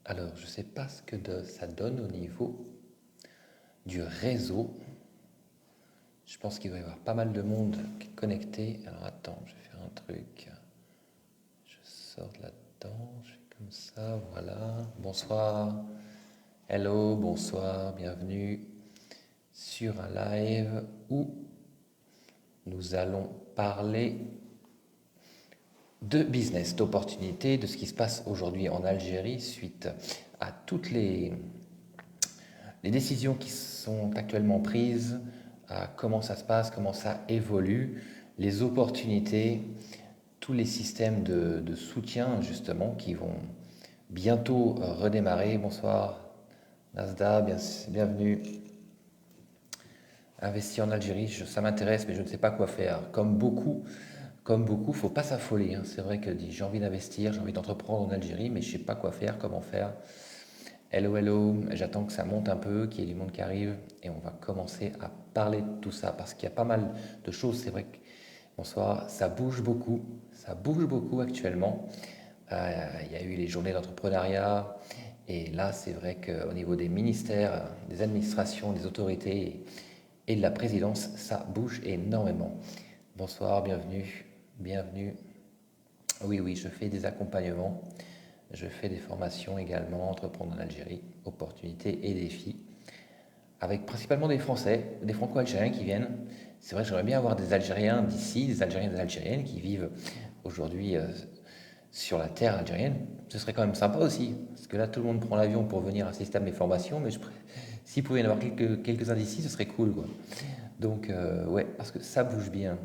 Alors, je ne sais pas ce que ça donne au niveau du réseau. Je pense qu'il doit y avoir pas mal de monde qui est connecté. Alors, attends, je vais faire un truc. Je sors de là-dedans, je fais comme ça, voilà. Bonsoir, hello, bonsoir, bienvenue sur un live où nous allons parler de business, d'opportunités, de ce qui se passe aujourd'hui en Algérie suite à toutes les décisions qui sont actuellement prises, comment ça se passe, comment ça évolue, les opportunités, tous les systèmes de soutien justement qui vont bientôt redémarrer. Bonsoir Nasda, bienvenue. Investir en Algérie, ça m'intéresse, mais je ne sais pas quoi faire. Comme beaucoup, faut pas s'affoler, hein. C'est vrai que j'ai envie d'investir, j'ai envie d'entreprendre en Algérie, mais je sais pas quoi faire, comment faire. Hello, hello, j'attends que ça monte un peu, qu'il y ait du monde qui arrive et on va commencer à parler de tout ça parce qu'il y a pas mal de choses. C'est vrai que, bonsoir, ça bouge beaucoup actuellement. Il y a eu les journées d'entrepreneuriat et là, c'est vrai qu'au niveau des ministères, des administrations, des autorités et de la présidence, ça bouge énormément. Bonsoir, bienvenue, bienvenue. Oui, oui, je fais des accompagnements. Je fais des formations également, entreprendre en Algérie, opportunités et défis, avec principalement des Français, des Franco-Algériens qui viennent. C'est vrai que j'aimerais bien avoir des Algériens d'ici, des Algériens et des Algériennes qui vivent aujourd'hui sur la terre algérienne. Ce serait quand même sympa aussi, parce que là tout le monde prend l'avion pour venir assister à mes formations, mais s'il pouvait y en avoir quelques-uns d'ici, ce serait cool, quoi. Donc, ouais, parce que ça bouge bien.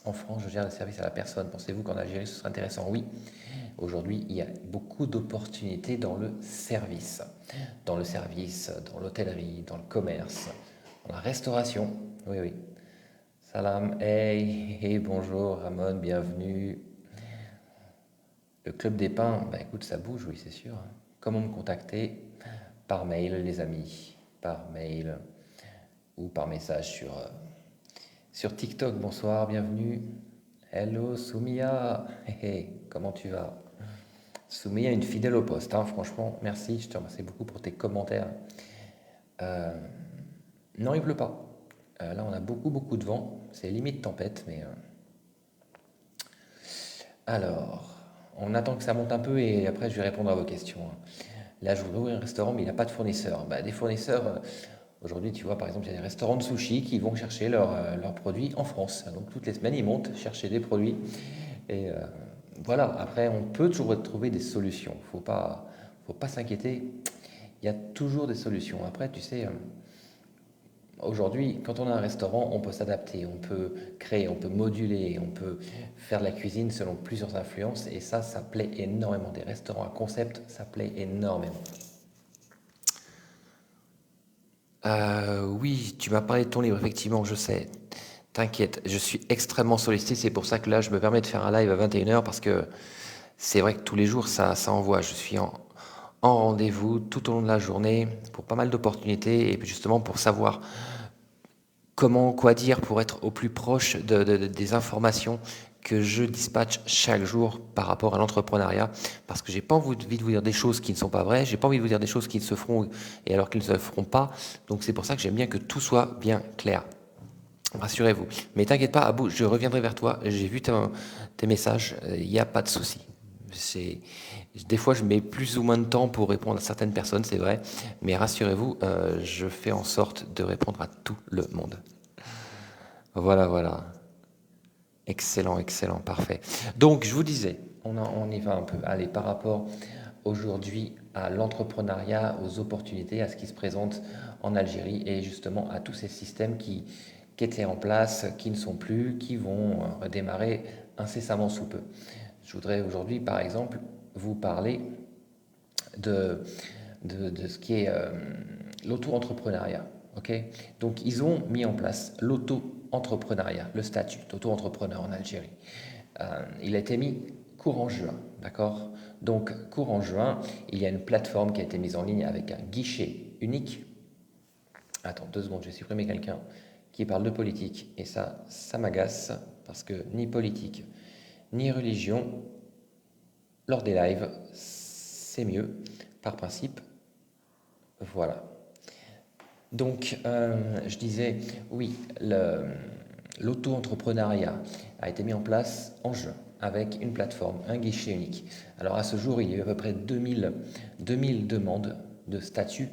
En France, je gère le service à la personne. Pensez-vous qu'en Algérie, ce serait intéressant? Oui. Aujourd'hui, il y a beaucoup d'opportunités dans le service, dans l'hôtellerie, dans le commerce, dans la restauration. Oui, oui. Salam, hey, hey, bonjour, Ramon, bienvenue. Le Club des Pins, bah écoute, ça bouge, oui, c'est sûr. Comment me contacter? Par mail, les amis, par mail ou par message sur TikTok. Bonsoir, bienvenue. Hello, Soumia. Hey, hey, comment tu vas? Soumia, une fidèle au poste, hein, franchement, merci, je te remercie beaucoup pour tes commentaires. Euh, non, il pleut pas. Là, on a beaucoup de vent, c'est limite tempête, mais alors, on attend que ça monte un peu et après, je vais répondre à vos questions, hein. Là, je voudrais ouvrir un restaurant, mais il n'a pas de fournisseur. Bah, des fournisseurs, aujourd'hui, tu vois, par exemple, il y a des restaurants de sushi qui vont chercher leurs produits en France. Donc, toutes les semaines, ils montent chercher des produits. Et voilà, après, on peut toujours trouver des solutions. Faut pas s'inquiéter. Il y a toujours des solutions. Après, tu sais, aujourd'hui, quand on a un restaurant, on peut s'adapter, on peut créer, on peut moduler, on peut faire de la cuisine selon plusieurs influences. Et ça plaît énormément. Des restaurants à concept, ça plaît énormément. Oui, tu m'as parlé de ton livre, effectivement, je sais. T'inquiète, je suis extrêmement sollicité. C'est pour ça que là, je me permets de faire un live à 21h parce que c'est vrai que tous les jours, ça envoie. Je suis en rendez-vous tout au long de la journée pour pas mal d'opportunités et puis justement pour savoir comment, quoi dire pour être au plus proche des informations que je dispatche chaque jour par rapport à l'entrepreneuriat parce que j'ai pas envie de vous dire des choses qui ne sont pas vraies, j'ai pas envie de vous dire des choses qui ne se feront et alors qu'ils ne se feront pas. Donc c'est pour ça que j'aime bien que tout soit bien clair. Rassurez-vous. Mais t'inquiète pas, Abou, je reviendrai vers toi. J'ai vu tes messages, il n'y a pas de souci. C'est, des fois, je mets plus ou moins de temps pour répondre à certaines personnes, c'est vrai. Mais rassurez-vous, je fais en sorte de répondre à tout le monde. Voilà, voilà. Excellent, excellent, parfait. Donc, je vous disais, on y va un peu. Allez, par rapport aujourd'hui à l'entrepreneuriat, aux opportunités, à ce qui se présente en Algérie et justement à tous ces systèmes qui étaient en place, qui ne sont plus, qui vont redémarrer incessamment sous peu. Je voudrais aujourd'hui, par exemple, vous parler de, de ce qui est l'auto-entrepreneuriat. Ok. Donc, ils ont mis en place l'auto-entrepreneuriat, le statut d'auto-entrepreneur en Algérie. Il a été mis courant juin, d'accord. Donc, courant juin, il y a une plateforme qui a été mise en ligne avec un guichet unique. Attends 2 secondes, je vais supprimer quelqu'un qui parle de politique. Et ça m'agace, parce que ni politique, ni religion, lors des lives, c'est mieux. par principe, voilà. Donc, je disais, oui, l'auto-entrepreneuriat a été mis en place en juin avec une plateforme, un guichet unique. Alors à ce jour, il y a eu à peu près 2000 demandes de statut,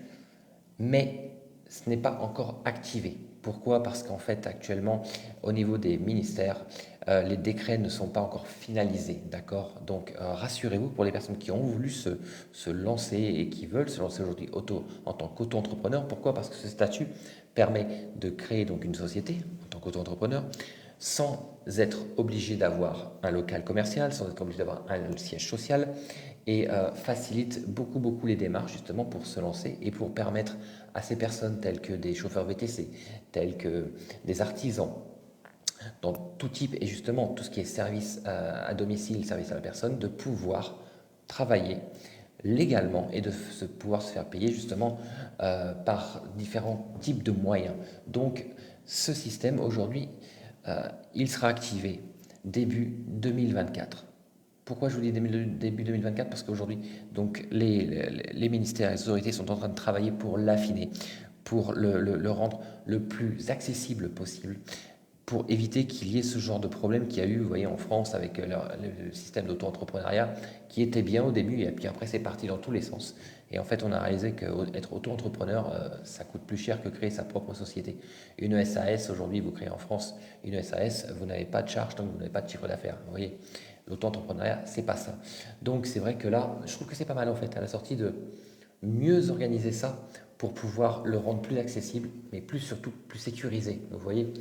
mais ce n'est pas encore activé. Pourquoi? Parce qu'en fait, actuellement, au niveau des ministères, les décrets ne sont pas encore finalisés, d'accord? Donc, rassurez-vous pour les personnes qui ont voulu se lancer et qui veulent se lancer aujourd'hui en tant qu'auto-entrepreneur. Pourquoi? Parce que ce statut permet de créer donc une société en tant qu'auto-entrepreneur sans être obligé d'avoir un local commercial, sans être obligé d'avoir un siège social, et facilite beaucoup les démarches justement pour se lancer et pour permettre à ces personnes telles que des chauffeurs VTC, tels que des artisans, dans tout type et justement tout ce qui est service à domicile, service à la personne, de pouvoir travailler légalement et de pouvoir se faire payer justement par différents types de moyens. Donc ce système aujourd'hui, il sera activé début 2024. Pourquoi je vous dis début 2024? Parce qu'aujourd'hui, donc les ministères et les autorités sont en train de travailler pour l'affiner, pour le rendre le plus accessible possible, pour éviter qu'il y ait ce genre de problème qu'il y a eu, vous voyez, en France avec le système d'auto-entrepreneuriat qui était bien au début et puis après c'est parti dans tous les sens. Et en fait, on a réalisé qu'être auto-entrepreneur, ça coûte plus cher que créer sa propre société. Une SAS, aujourd'hui, vous créez en France une SAS, vous n'avez pas de charge, donc vous n'avez pas de chiffre d'affaires. Vous voyez, l'auto-entrepreneuriat, c'est pas ça. Donc c'est vrai que là, je trouve que c'est pas mal en fait, à la sortie de mieux organiser ça pour pouvoir le rendre plus accessible, mais surtout plus sécurisé. Vous voyez?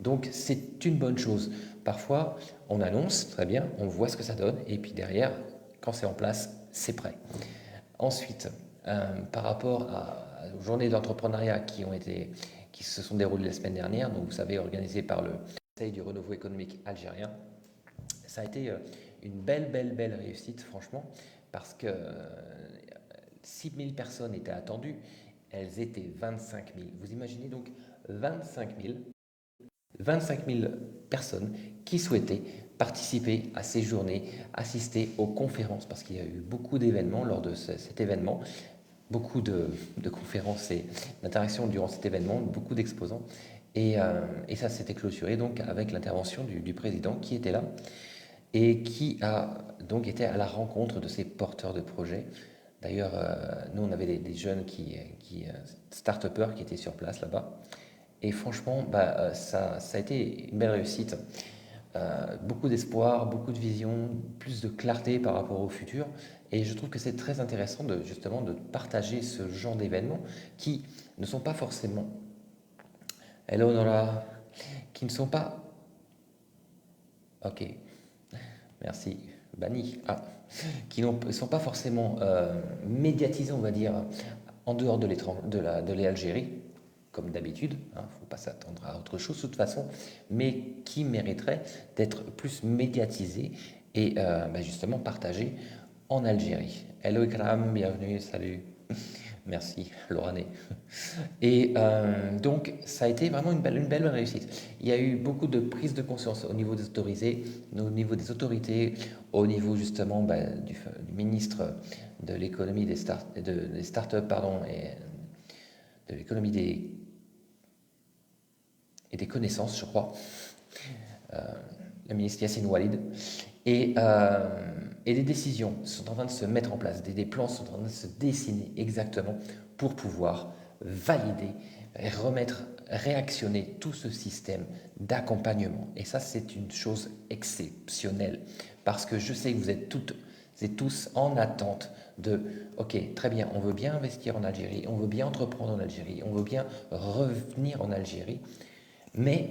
Donc c'est une bonne chose. Parfois, on annonce, très bien, on voit ce que ça donne, et puis derrière, quand c'est en place, c'est prêt. Ensuite, par rapport aux journées d'entrepreneuriat qui se sont déroulées la semaine dernière, donc vous savez, organisées par le Conseil du renouveau économique algérien, ça a été une belle réussite, franchement, parce que 6 000 personnes étaient attendues, elles étaient 25 000. Vous imaginez donc 25 000 personnes qui souhaitaient participer à ces journées, assister aux conférences, parce qu'il y a eu beaucoup d'événements lors de cet événement, beaucoup de conférences et d'interactions durant cet événement, beaucoup d'exposants. Et ça s'était clôturé donc avec l'intervention du président qui était là et qui a donc été à la rencontre de ces porteurs de projets. D'ailleurs, nous, on avait des jeunes start-upers qui étaient sur place là-bas. Et franchement, ça a été une belle réussite. Beaucoup d'espoir, beaucoup de vision, plus de clarté par rapport au futur. Et je trouve que c'est très intéressant justement de partager ce genre d'événements qui ne sont pas forcément, hello Nora, qui ne sont pas, ok, merci, banni, qui ne sont pas forcément médiatisés, on va dire, en dehors de l'Algérie, comme d'habitude, il ne faut pas s'attendre à autre chose de toute façon, mais qui mériterait d'être plus médiatisé et justement partagé en Algérie. Hello Ikram, bienvenue, salut. Merci, Lorané. Et donc, ça a été vraiment une belle réussite. Il y a eu beaucoup de prise de conscience au niveau des autorisés, au niveau des autorités, au niveau justement du ministre de l'économie des startups, pardon, et de l'économie des connaissances, je crois, le ministre Yassine Oualid, et des décisions sont en train de se mettre en place, des plans sont en train de se dessiner exactement pour pouvoir valider, réactionner tout ce système d'accompagnement. Et ça, c'est une chose exceptionnelle, parce que je sais que vous êtes toutes et tous en attente de, ok, très bien, on veut bien investir en Algérie, on veut bien entreprendre en Algérie, on veut bien revenir en Algérie, mais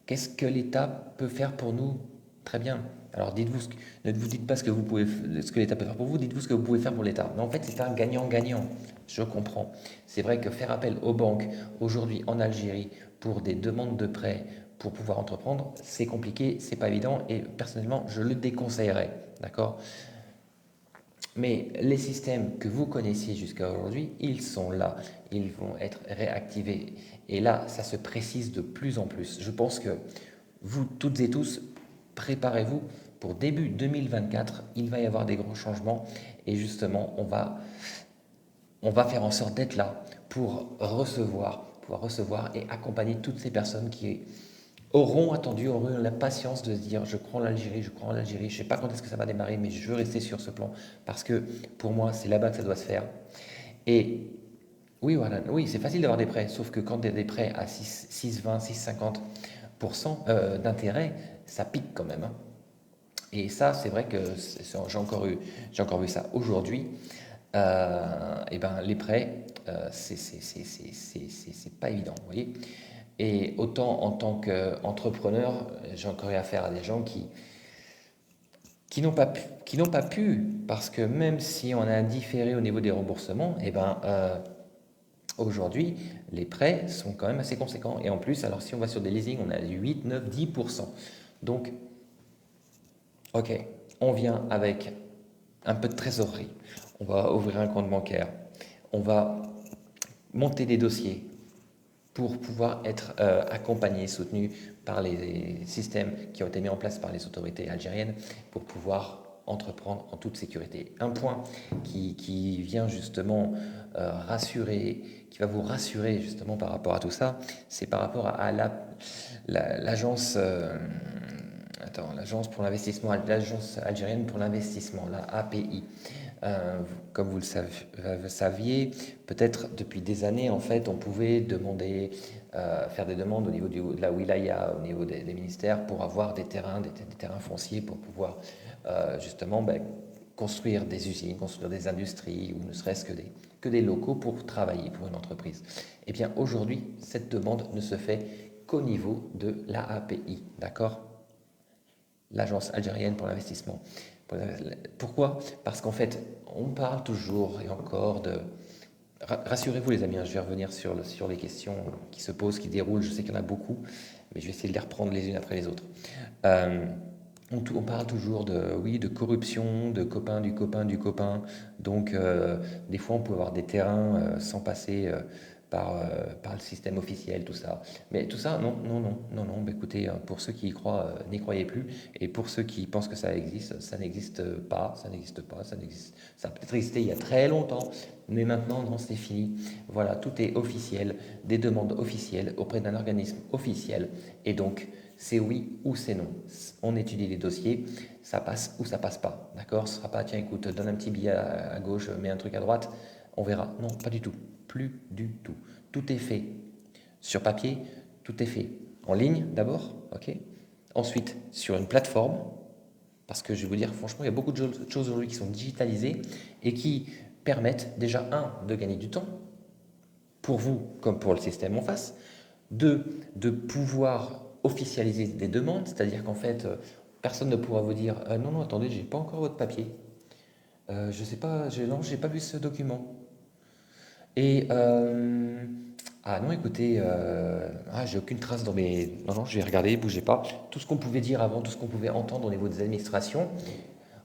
qu'est-ce que l'État peut faire pour nous? Très bien. Alors ne vous dites pas ce que l'État peut faire pour vous, dites-vous ce que vous pouvez faire pour l'État. Mais en fait, c'est un gagnant-gagnant. Je comprends. C'est vrai que faire appel aux banques aujourd'hui en Algérie pour des demandes de prêts pour pouvoir entreprendre, c'est compliqué, c'est pas évident et personnellement, je le déconseillerais. D'accord? Mais les systèmes que vous connaissiez jusqu'à aujourd'hui, ils sont là, ils vont être réactivés. Et là, ça se précise de plus en plus. Je pense que vous, toutes et tous, préparez-vous pour début 2024, il va y avoir des grands changements et justement, on va on va faire en sorte d'être là pour pouvoir recevoir et accompagner toutes ces personnes qui auront attendu, auront eu la patience de se dire je crois en l'Algérie, je crois en l'Algérie, je ne sais pas quand est-ce que ça va démarrer, mais je veux rester sur ce plan parce que pour moi, c'est là-bas que ça doit se faire. Et oui, voilà, oui, c'est facile d'avoir des prêts, sauf que quand il y a des prêts à 6,20, 6,50% d'intérêt, ça pique quand même, hein. Et ça, c'est vrai que j'ai encore vu ça aujourd'hui. Et ben, les prêts, c'est pas évident, vous voyez. Et autant en tant qu'entrepreneur, j'ai encore eu affaire à des gens qui n'ont pas pu, parce que même si on a différé au niveau des remboursements, et ben, aujourd'hui, les prêts sont quand même assez conséquents. Et en plus, alors si on va sur des leasing, on a 8, 9, 10%. Donc, ok, on vient avec un peu de trésorerie. On va ouvrir un compte bancaire. On va monter des dossiers pour pouvoir être accompagné, soutenu par les systèmes qui ont été mis en place par les autorités algériennes pour pouvoir entreprendre en toute sécurité. Un point qui vient justement rassurer, qui va vous rassurer justement par rapport à tout ça, c'est par rapport à l'agence l'agence pour l'investissement, l'agence algérienne pour l'investissement, la API. Comme vous le saviez, peut-être depuis des années, en fait, on pouvait demander, faire des demandes au niveau de la wilaya, au niveau des ministères, pour avoir des terrains, des terrains fonciers, pour pouvoir justement construire des usines, construire des industries, ou ne serait-ce que des locaux pour travailler pour une entreprise. Eh bien, aujourd'hui, cette demande ne se fait qu'au niveau de la API, d'accord? L'agence algérienne pour l'investissement. Pourquoi? Parce qu'en fait, on parle toujours et encore de... Rassurez-vous les amis, hein, je vais revenir sur les questions qui se posent, qui déroulent, je sais qu'il y en a beaucoup, mais je vais essayer de les reprendre les unes après les autres. Euh, on parle toujours de, oui, de corruption, de copain du copain du copain. Donc, des fois, on peut avoir des terrains sans passer par le système officiel, tout ça. Mais tout ça, non, non, non, non, non. Bah, écoutez, pour ceux qui y croient, n'y croyez plus. Et pour ceux qui pensent que ça existe, ça n'existe pas, ça n'existe pas, ça n'existe. Ça a peut-être existé il y a très longtemps, mais maintenant, non, c'est fini. Voilà, tout est officiel, des demandes officielles auprès d'un organisme officiel. Et donc, c'est oui ou c'est non. On étudie les dossiers, ça passe ou ça passe pas. D'accord? Ce sera pas, tiens, écoute, donne un petit billet à gauche, mets un truc à droite, on verra. Non, pas du tout. Plus du tout. Tout est fait sur papier, tout est fait en ligne d'abord, ok? Ensuite, sur une plateforme, parce que je vais vous dire, franchement, il y a beaucoup de choses aujourd'hui qui sont digitalisées et qui permettent déjà, un, de gagner du temps, pour vous comme pour le système en face, deux, de pouvoir officialiser des demandes, c'est-à-dire qu'en fait, personne ne pourra vous dire non, non, attendez, j'ai pas encore votre papier. Je sais pas, non, j'ai pas vu ce document. Et ah non, écoutez, j'ai aucune trace dans mes. Non, non, je vais regarder, bougez pas. Tout ce qu'on pouvait dire avant, tout ce qu'on pouvait entendre au niveau des administrations,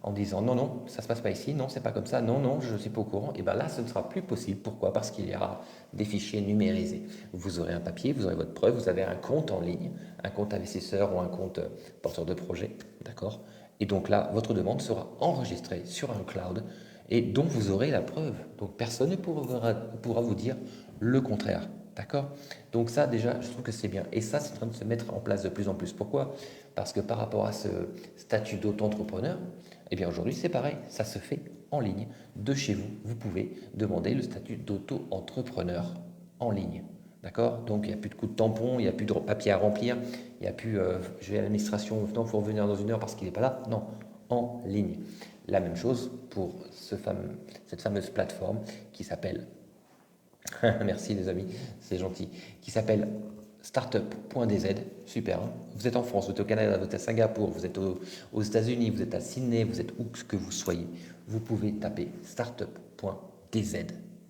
en disant non, non, ça se passe pas ici, non, c'est pas comme ça, non, non, je ne suis pas au courant, et bien là, ce ne sera plus possible. Pourquoi? Parce qu'il y aura des fichiers numérisés. Vous aurez un papier, vous aurez votre preuve, vous avez un compte en ligne, un compte investisseur ou un compte porteur de projet, d'accord? Et donc là, votre demande sera enregistrée sur un cloud et dont vous aurez la preuve. Donc personne ne pourra vous dire le contraire. D'accord? Donc ça, déjà, je trouve que c'est bien. Et ça, c'est en train de se mettre en place de plus en plus. Pourquoi? Parce que par rapport à ce statut d'auto-entrepreneur, eh bien aujourd'hui, c'est pareil. Ça se fait en ligne. De chez vous, vous pouvez demander le statut d'auto-entrepreneur en ligne. D'accord? Donc il n'y a plus de coup de tampon, il n'y a plus de papier à remplir, il n'y a plus je vais à l'administration, non, il faut revenir dans une heure parce qu'il n'est pas là. Non, en ligne. La même chose pour cette fameuse plateforme qui s'appelle merci les amis, c'est gentil. Qui s'appelle startup.dz. Super. Hein. Vous êtes en France, vous êtes au Canada, vous êtes à Singapour, vous êtes aux États-Unis, vous êtes à Sydney, vous êtes où que vous soyez. Vous pouvez taper startup.dz.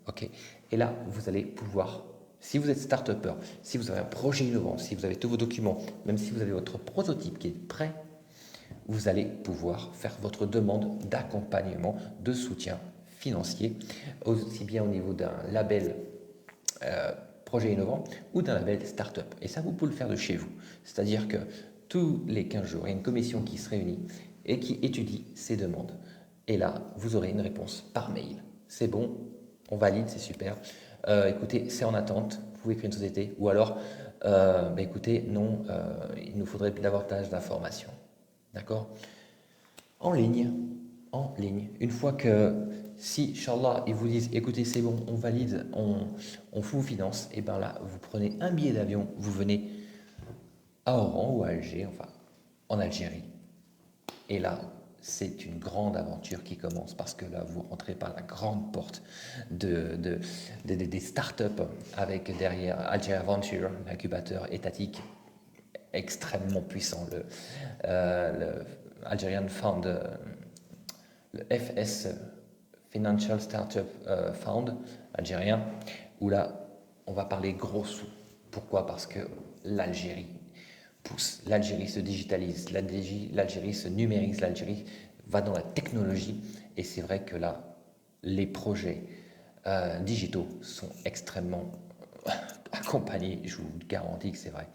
Ok. Et là, vous allez pouvoir, si vous êtes startupper, si vous avez un projet innovant, si vous avez tous vos documents, même si vous avez votre prototype qui est prêt, vous allez pouvoir faire votre demande d'accompagnement, de soutien financier, aussi bien au niveau d'un label projet innovant ou d'un label start-up. Et ça, vous pouvez le faire de chez vous. C'est-à-dire que tous les 15 jours, il y a une commission qui se réunit et qui étudie ces demandes. Et là, vous aurez une réponse par mail. C'est bon, on valide, c'est super. Écoutez, c'est en attente, vous pouvez créer une société. Ou alors, écoutez, non, il nous faudrait davantage d'informations. D'accord? En ligne, en ligne. Une fois que, si, Inch'Allah, ils vous disent, écoutez, c'est bon, on valide, on vous finance, et bien là, vous prenez un billet d'avion, vous venez à Oran ou à Alger, enfin, en Algérie. Et là, c'est une grande aventure qui commence parce que là, vous rentrez par la grande porte des startups avec derrière Algeria Venture, l'incubateur étatique extrêmement puissant, le Algerian Fund, le FS Financial Startup Fund algérien, où là, on va parler gros sous. Pourquoi? Parce que l'Algérie pousse, l'Algérie se digitalise, l'Algérie se numérise, l'Algérie va dans la technologie, et c'est vrai que là, les projets digitaux sont extrêmement accompagnés, je vous garantis que c'est vrai.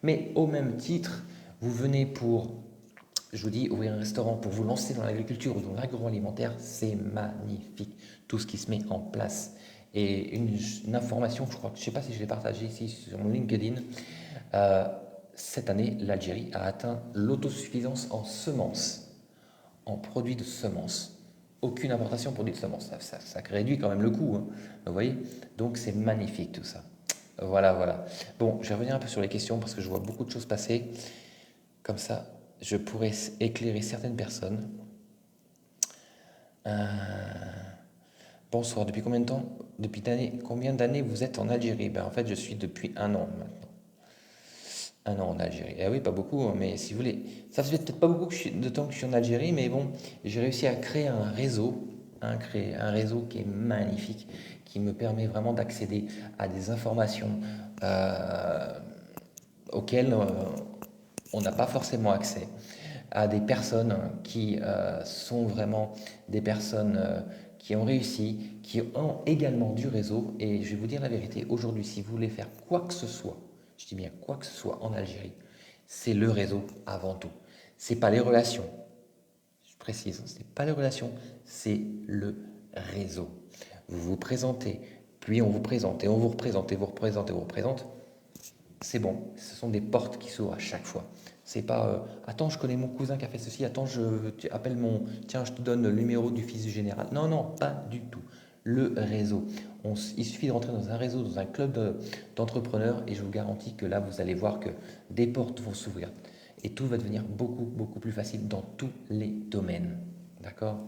Mais au même titre, vous venez pour, je vous dis, ouvrir un restaurant, pour vous lancer dans l'agriculture ou dans l'agroalimentaire, c'est magnifique, tout ce qui se met en place. Et une information, je crois, je ne sais pas si je l'ai partagée ici sur mon LinkedIn, euh, cette année, l'Algérie a atteint l'autosuffisance en semences, en produits de semences. Aucune importation de produits de semences. Ça réduit quand même le coût, hein. Vous voyez? Donc c'est magnifique tout ça. Voilà, voilà. Bon, je vais revenir un peu sur les questions parce que je vois beaucoup de choses passer. Comme ça, je pourrais éclairer certaines personnes. Bonsoir, depuis combien de temps, combien d'années vous êtes en Algérie? En fait, je suis depuis un an maintenant. Un an en Algérie. Eh oui, pas beaucoup, hein, mais si vous voulez, ça fait peut-être pas beaucoup de temps que je suis en Algérie, mais bon, j'ai réussi à créer un réseau, créer un réseau qui est magnifique, qui me permet vraiment d'accéder à des informations euh, auxquelles on n'a pas forcément accès, à des personnes qui sont vraiment des personnes qui ont réussi, qui ont également du réseau. Et je vais vous dire la vérité, aujourd'hui, si vous voulez faire quoi que ce soit, je dis bien quoi que ce soit en Algérie, c'est le réseau avant tout. C'est pas les relations, je précise, c'est pas les relations, c'est le réseau. Vous vous présentez, puis on vous présente, et on vous représente, et vous représente, et vous représente. C'est bon, ce sont des portes qui s'ouvrent à chaque fois. C'est pas attends, je connais mon cousin qui a fait ceci, attends, tu appelles tiens, je te donne le numéro du fils du général. Non, non, pas du tout. Le réseau. Il suffit de rentrer dans un réseau, dans un club d'entrepreneurs, et je vous garantis que là, vous allez voir que des portes vont s'ouvrir. Et tout va devenir beaucoup, beaucoup plus facile dans tous les domaines. D'accord?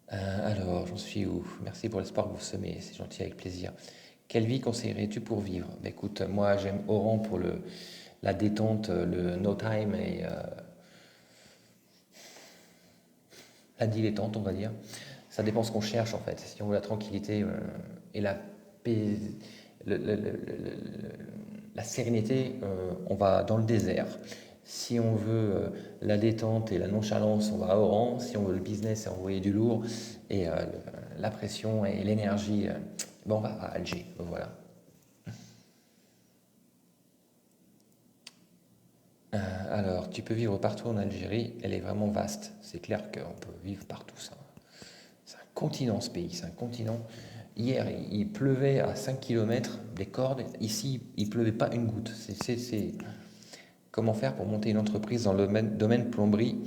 Alors, j'en suis où? Merci pour l'espoir que vous semez, c'est gentil, avec plaisir. Quelle vie conseillerais-tu pour vivre? Écoute, moi j'aime Oran pour la détente, le no time et la dilettante, on va dire. Ça dépend ce qu'on cherche en fait. Si on veut la tranquillité et la paix, la sérénité, on va dans le désert. Si on veut la détente et la nonchalance, on va à Oran. Si on veut le business et envoyer du lourd et la pression et l'énergie, on va à Alger. Voilà. Alors, tu peux vivre partout en Algérie, elle est vraiment vaste. C'est clair qu'on peut vivre partout. C'est un continent ce pays, c'est un continent. Hier, il pleuvait à 5 km des cordes. Ici, il pleuvait pas une goutte. Comment faire pour monter une entreprise dans le domaine plomberie,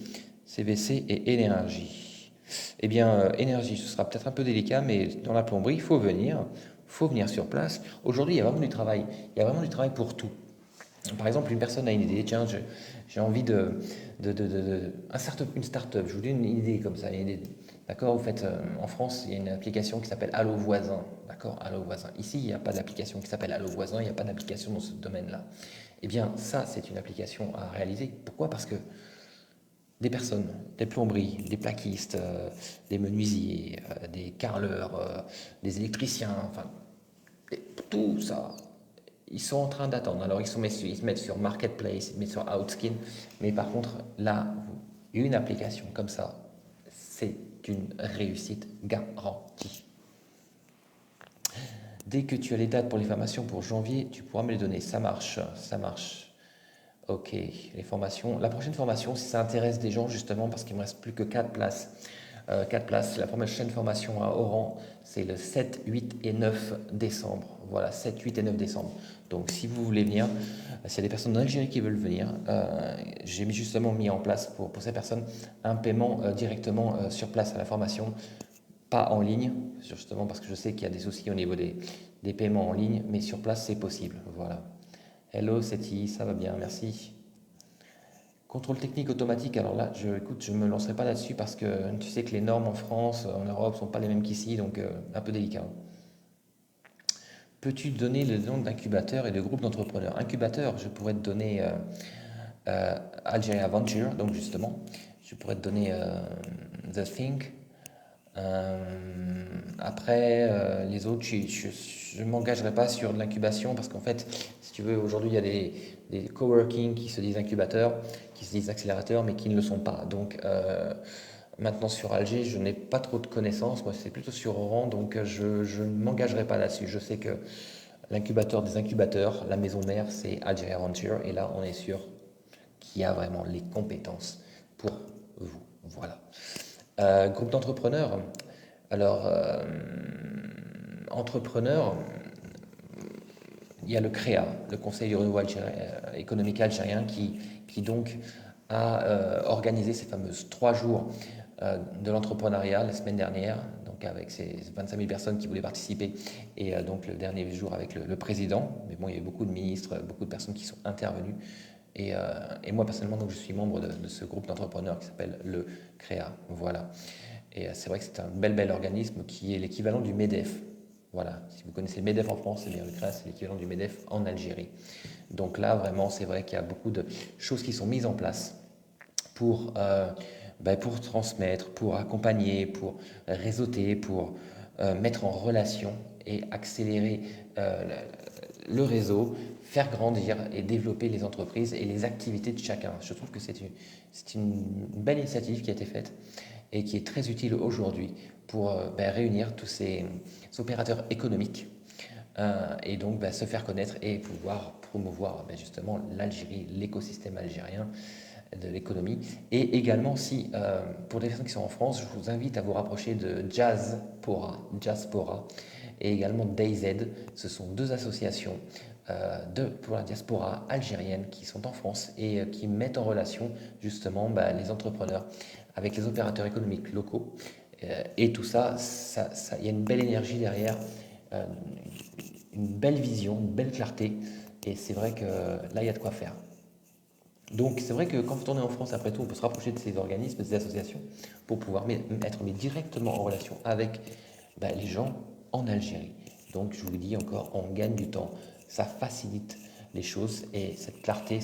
CVC et énergie? Eh bien, énergie, ce sera peut-être un peu délicat, mais dans la plomberie, il faut venir sur place. Aujourd'hui, il y a vraiment du travail. Il y a vraiment du travail pour tout. Par exemple, une personne a une idée, tiens, j'ai envie une start-up, je vous donne une idée comme ça, une idée. D'accord, vous faites, en France, il y a une application qui s'appelle Allo Voisin, d'accord, Allo Voisin. Ici, il n'y a pas d'application qui s'appelle Allo Voisin, il n'y a pas d'application dans ce domaine-là. Eh bien, ça, c'est une application à réaliser. Pourquoi? Parce que des personnes, des plomberies, des plaquistes, des menuisiers, des carreleurs, des électriciens, enfin, tout ça, ils sont en train d'attendre. Alors, ils se mettent sur Marketplace, ils se mettent sur Outskin. Mais par contre, là, une application comme ça, c'est une réussite garantie. Dès que tu as les dates pour les formations pour janvier, tu pourras me les donner. Ça marche, ça marche. Ok, les formations. La prochaine formation, si ça intéresse des gens, justement, parce qu'il ne me reste plus que 4 places, 4 places. La prochaine formation à Oran, c'est le 7, 8 et 9 décembre. Voilà, 7, 8 et 9 décembre. Donc si vous voulez venir, s'il y a des personnes d'Algérie qui veulent venir, j'ai justement mis en place pour ces personnes un paiement directement sur place à la formation, pas en ligne, justement parce que je sais qu'il y a des soucis au niveau des paiements en ligne, mais sur place c'est possible. Voilà. Hello Seti, ça va bien, merci. Contrôle technique automatique, alors là, écoute, je ne me lancerai pas là-dessus parce que tu sais que les normes en France, en Europe, ne sont pas les mêmes qu'ici, donc un peu délicat. Peux-tu donner le nom d'incubateur et de groupe d'entrepreneurs? Incubateur, je pourrais te donner Algeria Venture, donc justement, je pourrais te donner The Think. Après, les autres, je ne m'engagerai pas sur de l'incubation parce qu'en fait, si tu veux, aujourd'hui, il y a des coworking qui se disent incubateurs, qui se disent accélérateurs, mais qui ne le sont pas. Donc, maintenant sur Alger, je n'ai pas trop de connaissances. Moi, c'est plutôt sur Oran, donc je ne m'engagerai pas là-dessus. Je sais que l'incubateur des incubateurs, la maison mère, c'est Algeria Venture, et là, on est sûr qu'il y a vraiment les compétences pour vous. Voilà. Groupe d'entrepreneurs. Alors, entrepreneurs, il y a le CREA, le Conseil du renouveau économique algérien, qui donc a organisé ces fameuses 3 jours de l'entrepreneuriat la semaine dernière, donc avec ces 25 000 personnes qui voulaient participer, et donc le dernier jour avec le président. Mais bon, il y a eu beaucoup de ministres, beaucoup de personnes qui sont intervenues. Et moi personnellement, donc, je suis membre de ce groupe d'entrepreneurs qui s'appelle le CREA. Voilà. Et c'est vrai que c'est un bel organisme qui est l'équivalent du MEDEF. Voilà, si vous connaissez le MEDEF en France, c'est bien le CREA, c'est l'équivalent du MEDEF en Algérie. Donc là, vraiment, c'est vrai qu'il y a beaucoup de choses qui sont mises en place pour, pour transmettre, pour accompagner, pour réseauter, pour mettre en relation et accélérer le réseau, faire grandir et développer les entreprises et les activités de chacun. Je trouve que c'est une belle initiative qui a été faite et qui est très utile aujourd'hui pour réunir tous ces opérateurs économiques et donc se faire connaître et pouvoir promouvoir justement l'Algérie, l'écosystème algérien de l'économie. Et également, si pour les personnes qui sont en France, je vous invite à vous rapprocher de Jazzpora et également DayZ. Ce sont 2 associations pour la diaspora algérienne qui sont en France et qui mettent en relation justement les entrepreneurs avec les opérateurs économiques locaux. Et tout ça, il y a une belle énergie derrière, euh, une belle vision, une belle clarté. Et c'est vrai que là, il y a de quoi faire. Donc c'est vrai que quand on est en France, après tout, on peut se rapprocher de ces organismes, de ces associations, pour pouvoir être mis directement en relation avec les gens en Algérie. Donc je vous le dis encore, on gagne du temps, ça facilite les choses et cette clarté,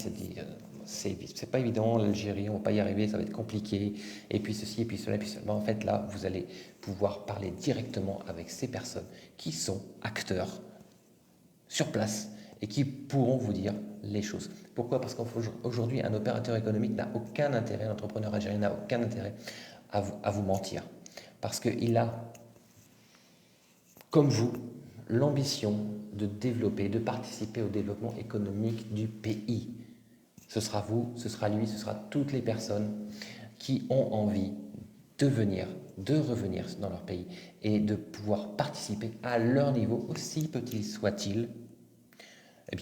c'est pas évident, l'Algérie, on va pas y arriver, ça va être compliqué, et puis ceci, et puis cela, et puis cela. En fait, là, vous allez pouvoir parler directement avec ces personnes qui sont acteurs sur place et qui pourront vous dire les choses. Pourquoi? Parce qu'aujourd'hui, un opérateur économique n'a aucun intérêt, un entrepreneur algérien n'a aucun intérêt à vous mentir. Parce qu'il a, comme vous, l'ambition de développer, de participer au développement économique du pays. Ce sera vous, ce sera lui, ce sera toutes les personnes qui ont envie de venir, de revenir dans leur pays et de pouvoir participer à leur niveau, aussi petit soit-il,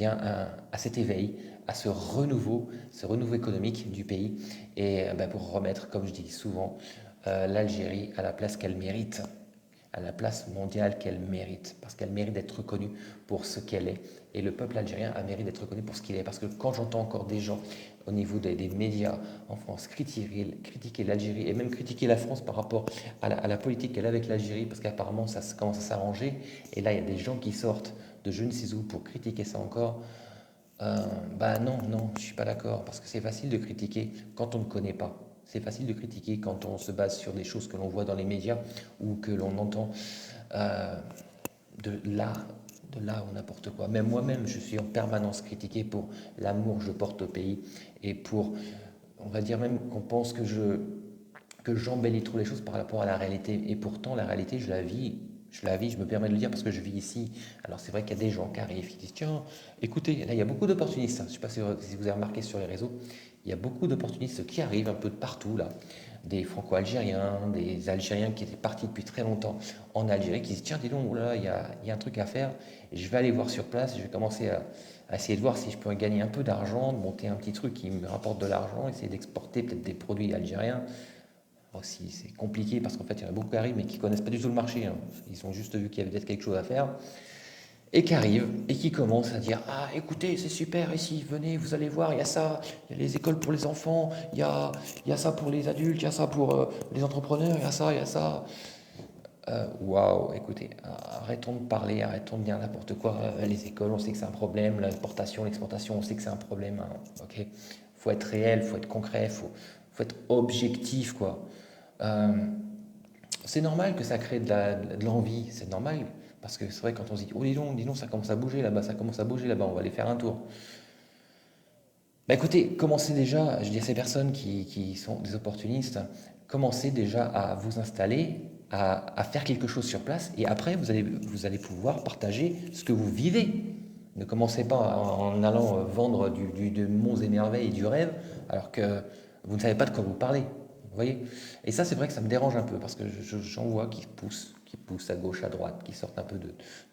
à cet éveil, à ce renouveau économique du pays et pour remettre, comme je dis souvent, l'Algérie à la place qu'elle mérite, à la place mondiale qu'elle mérite, parce qu'elle mérite d'être reconnue pour ce qu'elle est. Et le peuple algérien a mérite d'être reconnu pour ce qu'il est. Parce que quand j'entends encore des gens au niveau des médias en France critiquer l'Algérie et même critiquer la France par rapport à la politique qu'elle a avec l'Algérie, parce qu'apparemment ça commence à s'arranger, et là il y a des gens qui sortent de je ne sais où pour critiquer ça encore, non, je suis pas d'accord, parce que c'est facile de critiquer quand on ne connaît pas. C'est facile de critiquer quand on se base sur des choses que l'on voit dans les médias ou que l'on entend euh, de là, de là ou n'importe quoi. Même moi-même, je suis en permanence critiqué pour l'amour que je porte au pays et pour, on va dire même qu'on pense que j'embellis trop les choses par rapport à la réalité. Et pourtant, la réalité, je me permets de le dire parce que je vis ici. Alors c'est vrai qu'il y a des gens qui arrivent, qui disent, tiens, écoutez, là il y a beaucoup d'opportunistes. Je ne sais pas si vous avez remarqué sur les réseaux, Il y a beaucoup d'opportunistes qui arrivent un peu de partout là, des Franco-Algériens, des Algériens qui étaient partis depuis très longtemps en Algérie, qui disent tiens, dis donc, oh là, il y a un truc à faire, et je vais aller voir sur place, je vais commencer à essayer de voir si je peux gagner un peu d'argent, de monter un petit truc qui me rapporte de l'argent, essayer d'exporter peut-être des produits algériens. Aussi, c'est compliqué parce qu'en fait, il y en a beaucoup qui arrivent mais qui ne connaissent pas du tout le marché, hein. Ils ont juste vu qu'il y avait peut-être quelque chose à faire et qui arrivent et qui commencent à dire ah, écoutez, c'est super ici, venez, vous allez voir, il y a ça, il y a les écoles pour les enfants, il y a ça pour les adultes, il y a ça pour les entrepreneurs, il y a ça, il y a ça. Waouh, écoutez, arrêtons de parler, arrêtons de dire n'importe quoi. Les écoles, on sait que c'est un problème, l'importation, l'exportation, on sait que c'est un problème, hein, ok. Faut être réel, faut être concret, faut être objectif, quoi. Euh, c'est normal que ça crée de l'envie, c'est normal. Parce que c'est vrai, quand on se dit, oh dis donc, ça commence à bouger là-bas, ça commence à bouger là-bas, on va aller faire un tour. Bah écoutez, commencez déjà, je dis à ces personnes qui sont des opportunistes, commencez déjà à vous installer, à faire quelque chose sur place, et après vous allez pouvoir partager ce que vous vivez. Ne commencez pas en allant vendre de monts et merveilles et du rêve, alors que vous ne savez pas de quoi vous parlez. Vous voyez? Et ça, c'est vrai que ça me dérange un peu, parce que j'en vois qui poussent à gauche, à droite, qui sortent un peu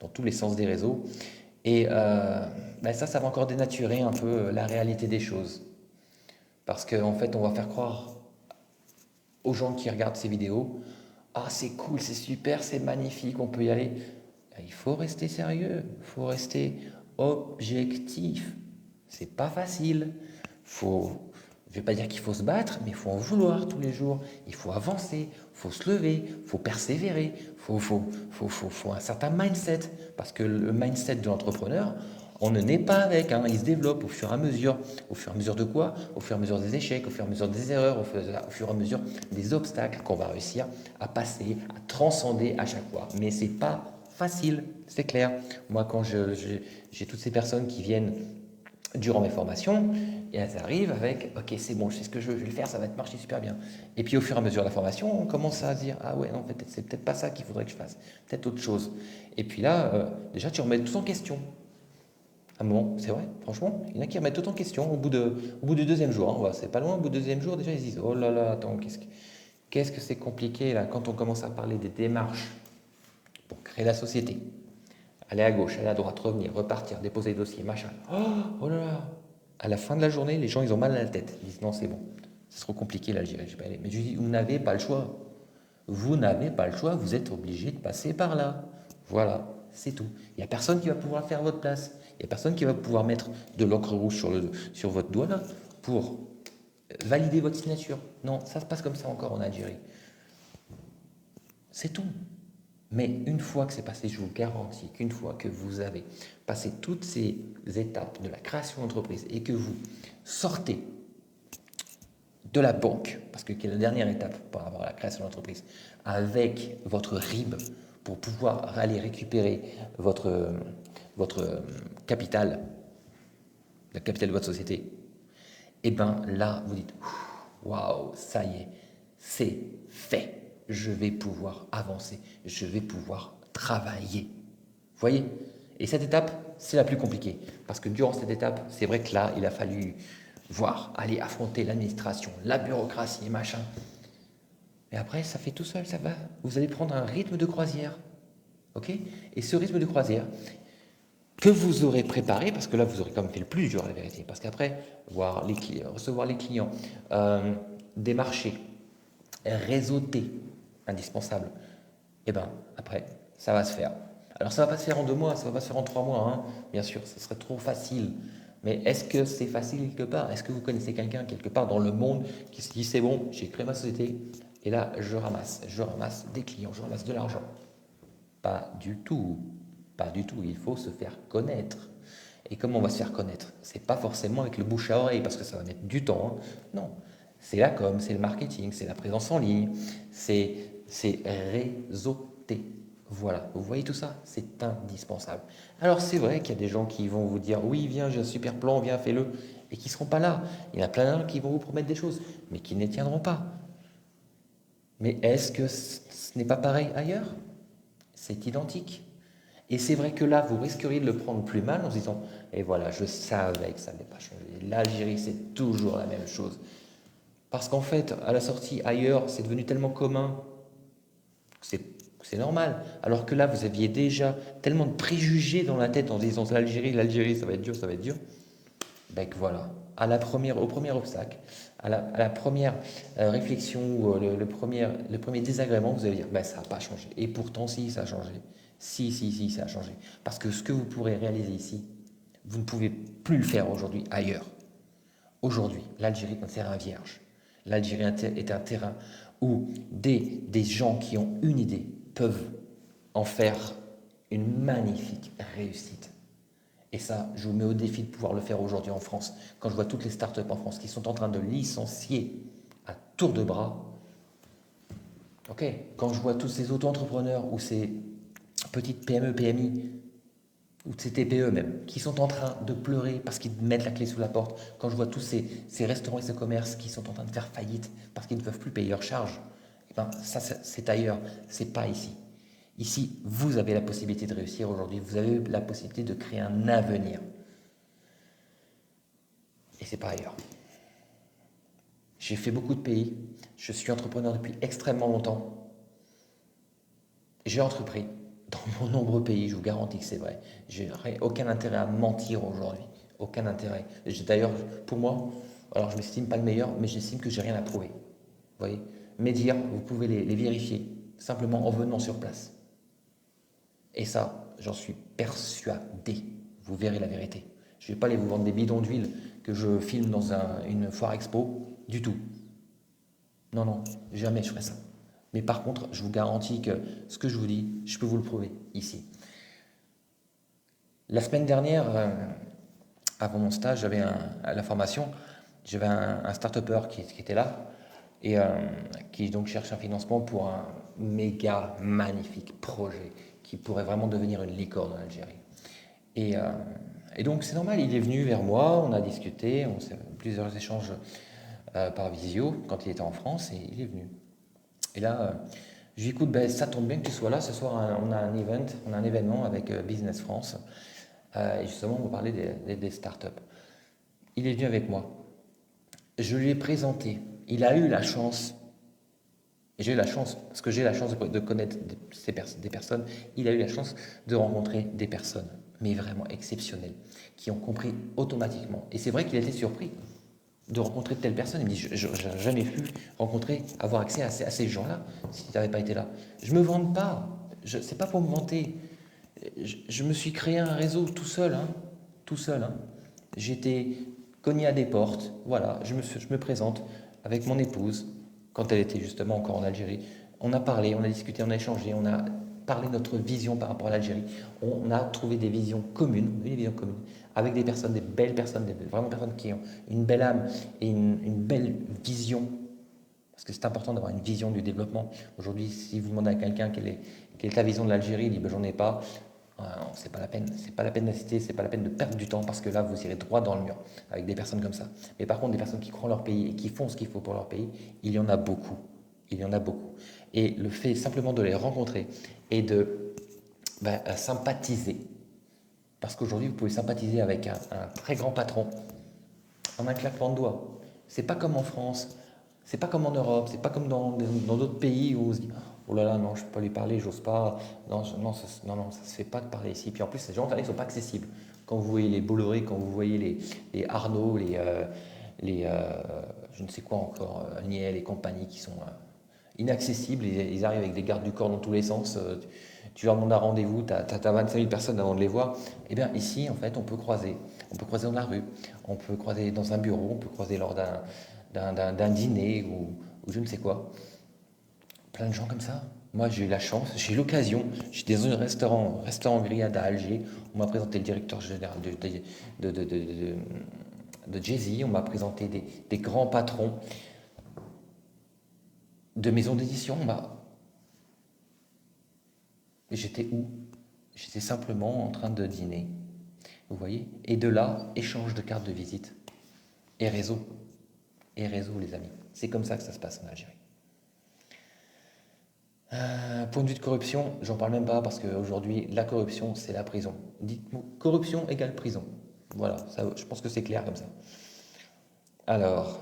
dans tous les sens des réseaux. Et ben ça va encore dénaturer un peu la réalité des choses. Parce qu'en fait, on va faire croire aux gens qui regardent ces vidéos, ah c'est cool, c'est super, c'est magnifique, on peut y aller. Il faut rester sérieux, il faut rester objectif. C'est pas facile. Faut, je vais pas dire qu'il faut se battre, mais il faut en vouloir tous les jours. Il faut avancer, il faut se lever, il faut persévérer, faut un certain mindset. Parce que le mindset de l'entrepreneur, on ne naît pas avec, hein, il se développe au fur et à mesure. Au fur et à mesure de quoi? Au fur et à mesure des échecs, au fur et à mesure des erreurs, au fur et à mesure des obstacles qu'on va réussir à passer, à transcender à chaque fois. Mais c'est pas facile, c'est clair. Moi, quand j'ai toutes ces personnes qui viennent durant mes formations, et elles arrivent avec ok, c'est bon, je sais ce que je veux, je vais le faire, ça va te marcher super bien. Et puis au fur et à mesure de la formation, on commence à se dire ah ouais, non, peut-être c'est peut-être pas ça qu'il faudrait que je fasse, peut-être autre chose. Et puis là, déjà, tu remets tout en question. À un moment, c'est vrai, franchement, il y en a qui remettent tout en question au bout du deuxième jour, hein, c'est pas loin, au bout du deuxième jour, déjà ils se disent oh là là, attends, qu'est-ce que c'est compliqué là quand on commence à parler des démarches pour créer la société. Aller à gauche, aller à droite, revenir, repartir, déposer le dossier, machin. Oh, oh là là. À la fin de la journée, les gens, ils ont mal à la tête. Ils disent non, c'est bon. C'est trop compliqué l'Algérie, je vais pas aller. Mais je dis, vous n'avez pas le choix. Vous n'avez pas le choix, vous êtes obligé de passer par là. Voilà, c'est tout. Il n'y a personne qui va pouvoir faire votre place. Il n'y a personne qui va pouvoir mettre de l'encre rouge sur votre doigt là pour valider votre signature. Non, ça se passe comme ça encore en Algérie. C'est tout. Mais une fois que c'est passé, je vous garantis qu'une fois que vous avez passé toutes ces étapes de la création d'entreprise et que vous sortez de la banque, parce que c'est la dernière étape par rapport à la création d'entreprise, avec votre RIB pour pouvoir aller récupérer votre capital, le capital de votre société, et bien là, vous dites waouh, ça y est, c'est fait. Je vais pouvoir avancer, je vais pouvoir travailler. Vous voyez? Et cette étape, c'est la plus compliquée. Parce que durant cette étape, c'est vrai que là, il a fallu voir, aller affronter l'administration, la bureaucratie, machin. Et après, ça fait tout seul, ça va. Vous allez prendre un rythme de croisière. Ok? Et ce rythme de croisière, que vous aurez préparé, parce que là, vous aurez quand même fait le plus dur, la vérité. Parce qu'après, voir les clients, recevoir les clients, démarcher, réseauter, indispensable. Et bien, après, ça va se faire. Alors, ça ne va pas se faire en 2 mois, ça ne va pas se faire en 3 mois, hein. Bien sûr, ce serait trop facile. Mais est-ce que c'est facile quelque part? Est-ce que vous connaissez quelqu'un quelque part dans le monde qui se dit c'est bon, j'ai créé ma société et là, je ramasse des clients, je ramasse de l'argent? Pas du tout. Pas du tout. Il faut se faire connaître. Et comment on va se faire connaître? C'est pas forcément avec le bouche à oreille, parce que ça va mettre du temps, hein. Non. C'est la com, c'est le marketing, c'est la présence en ligne, c'est réseauter. Voilà, vous voyez tout ça? C'est indispensable. Alors c'est vrai qu'il y a des gens qui vont vous dire oui, viens, j'ai un super plan, viens, fais-le, et qui ne seront pas là. Il y en a plein qui vont vous promettre des choses, mais qui ne les tiendront pas. Mais est-ce que ce n'est pas pareil ailleurs? C'est identique. Et c'est vrai que là, vous risqueriez de le prendre plus mal en se disant, et voilà, je savais que ça n'allait pas changer. L'Algérie, c'est toujours la même chose. Parce qu'en fait, à la sortie ailleurs, c'est devenu tellement commun que c'est normal. Alors que là, vous aviez déjà tellement de préjugés dans la tête en disant l'Algérie, ça va être dur, ça va être dur. Ben que voilà, au premier obstacle, à la première réflexion ou le premier désagrément, vous allez dire, ben ça n'a pas changé. Et pourtant, si, ça a changé. Si, ça a changé. Parce que ce que vous pourrez réaliser ici, vous ne pouvez plus le faire aujourd'hui ailleurs. Aujourd'hui, l'Algérie est un terrain vierge. L'Algérie est un terrain où des gens qui ont une idée peuvent en faire une magnifique réussite. Et ça, je vous mets au défi de pouvoir le faire aujourd'hui en France. Quand je vois toutes les startups en France qui sont en train de licencier à tour de bras, ok, quand je vois tous ces auto-entrepreneurs ou ces petites PME, PMI, ou ces TPE même, qui sont en train de pleurer parce qu'ils mettent la clé sous la porte, quand je vois tous ces restaurants et ces commerces qui sont en train de faire faillite parce qu'ils ne peuvent plus payer leurs charges, eh ben, ça c'est ailleurs, c'est pas ici. Ici, vous avez la possibilité de réussir aujourd'hui, vous avez la possibilité de créer un avenir. Et c'est pas ailleurs. J'ai fait beaucoup de pays, je suis entrepreneur depuis extrêmement longtemps. J'ai entrepris dans mon nombreux pays, je vous garantis que c'est vrai. J'ai aucun intérêt à mentir aujourd'hui. Aucun intérêt. D'ailleurs, pour moi, alors je ne m'estime pas le meilleur, mais j'estime que j'ai rien à prouver. Vous voyez? Mes dires, vous pouvez les vérifier, simplement en venant sur place. Et ça, j'en suis persuadé. Vous verrez la vérité. Je ne vais pas aller vous vendre des bidons d'huile que je filme dans une foire expo, du tout. Non, non, jamais je ferai ça. Mais par contre, je vous garantis que ce que je vous dis, je peux vous le prouver ici. La semaine dernière, avant mon stage, à la formation, j'avais un start-upper qui était là et qui donc cherche un financement pour un méga magnifique projet qui pourrait vraiment devenir une licorne en Algérie. Et, euh, et donc c'est normal, il est venu vers moi, on a discuté, on s'est plusieurs échanges par visio quand il était en France et il est venu. Et là, je lui dis, écoute, ben, ça tombe bien que tu sois là. Ce soir, on a un événement avec Business France. Et justement, on va parler des startups. Il est venu avec moi. Je lui ai présenté. Il a eu la chance, et j'ai eu la chance, parce que j'ai la chance de connaître des personnes, il a eu la chance de rencontrer des personnes, mais vraiment exceptionnelles, qui ont compris automatiquement. Et c'est vrai qu'il était surpris de rencontrer de telles personnes. Il me dit, je n'ai jamais pu rencontrer, avoir accès à ces gens-là si tu n'avais pas été là. Je ne me vante pas, ce n'est pas pour me vanter. Je me suis créé un réseau tout seul, hein, tout seul. Hein. J'étais cogné à des portes, voilà, je me présente avec mon épouse, quand elle était justement encore en Algérie. On a parlé, on a discuté, on a échangé, on a parlé de notre vision par rapport à l'Algérie. On a trouvé des visions communes, avec des personnes, des belles personnes, vraiment personnes qui ont une belle âme et une belle vision. Parce que c'est important d'avoir une vision du développement. Aujourd'hui, si vous demandez à quelqu'un quelle est ta vision de l'Algérie, il dit ben, j'en ai pas. C'est pas la peine, c'est pas la peine d'insister, c'est pas la peine de perdre du temps parce que là vous irez droit dans le mur avec des personnes comme ça. Mais par contre, des personnes qui croient en leur pays et qui font ce qu'il faut pour leur pays, il y en a beaucoup. Il y en a beaucoup. Et le fait simplement de les rencontrer et de sympathiser, parce qu'aujourd'hui vous pouvez sympathiser avec un très grand patron en un claquement de doigts. C'est pas comme en France, c'est pas comme en Europe, c'est pas comme dans d'autres pays où on se dit oh là là, non, je peux pas lui parler, j'ose pas, non, non, ça se fait pas de parler ici. Puis en plus, ces gens ne sont pas accessibles. Quand vous voyez les Bolloré, quand vous voyez les Arnaud, je ne sais quoi encore, Niel et compagnie qui sont inaccessibles, ils arrivent avec des gardes du corps dans tous les sens. Tu leur demandes un rendez-vous, tu as 25 000 personnes avant de les voir. Eh bien, ici, en fait, on peut croiser. On peut croiser dans la rue, on peut croiser dans un bureau, on peut croiser lors d'un dîner ou je ne sais quoi. Plein de gens comme ça. Moi, j'ai eu la chance, j'ai eu l'occasion. J'étais dans un restaurant grillade à Alger. On m'a présenté le directeur général de Jay-Z. On m'a présenté des grands patrons de maisons d'édition. Et j'étais où? J'étais simplement en train de dîner. Vous voyez? Et de là, échange de cartes de visite. Et réseau. Et réseau, les amis. C'est comme ça que ça se passe en Algérie. Point de vue de corruption, j'en parle même pas parce qu'aujourd'hui, la corruption, c'est la prison. Dites-moi, corruption égale prison. Voilà, ça, je pense que c'est clair comme ça. Alors,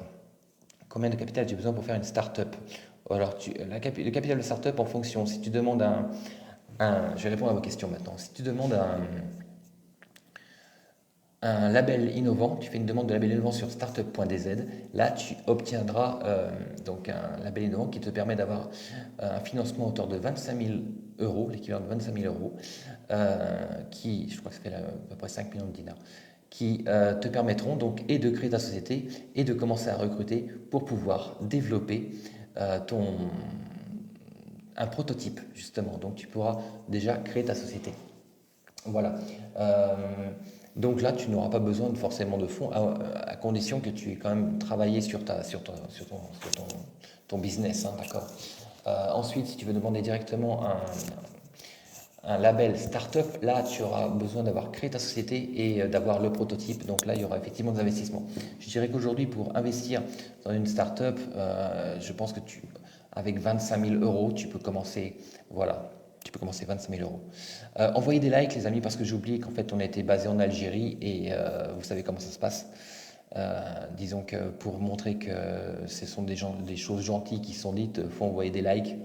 combien de capital as-tu besoin pour faire une start-up? Alors, le capital de start-up en fonction, si tu demandes je vais répondre à vos questions maintenant. Si tu demandes un label innovant, tu fais une demande de label innovant sur startup.dz, là tu obtiendras donc un label innovant qui te permet d'avoir un financement à hauteur de 25 000 euros, l'équivalent de 25 000 euros, qui, je crois que ça fait à peu près 5 millions de dinars, qui te permettront donc et de créer ta société et de commencer à recruter pour pouvoir développer un prototype justement. Donc tu pourras déjà créer ta société. Voilà. Donc là, tu n'auras pas besoin forcément de fonds, à condition que tu aies quand même travaillé sur ton business, hein, d'accord? Ensuite, si tu veux demander directement un label startup, là, tu auras besoin d'avoir créé ta société et d'avoir le prototype. Donc là, il y aura effectivement des investissements. Je dirais qu'aujourd'hui, pour investir dans une startup, je pense que avec 25 000 euros, tu peux commencer. Voilà. Tu peux commencer 25 000 euros. Envoyez des likes, les amis, parce que j'ai oublié qu'en fait, on a été basé en Algérie et vous savez comment ça se passe. Disons que pour montrer que ce sont des choses gentilles qui sont dites, il faut envoyer des likes.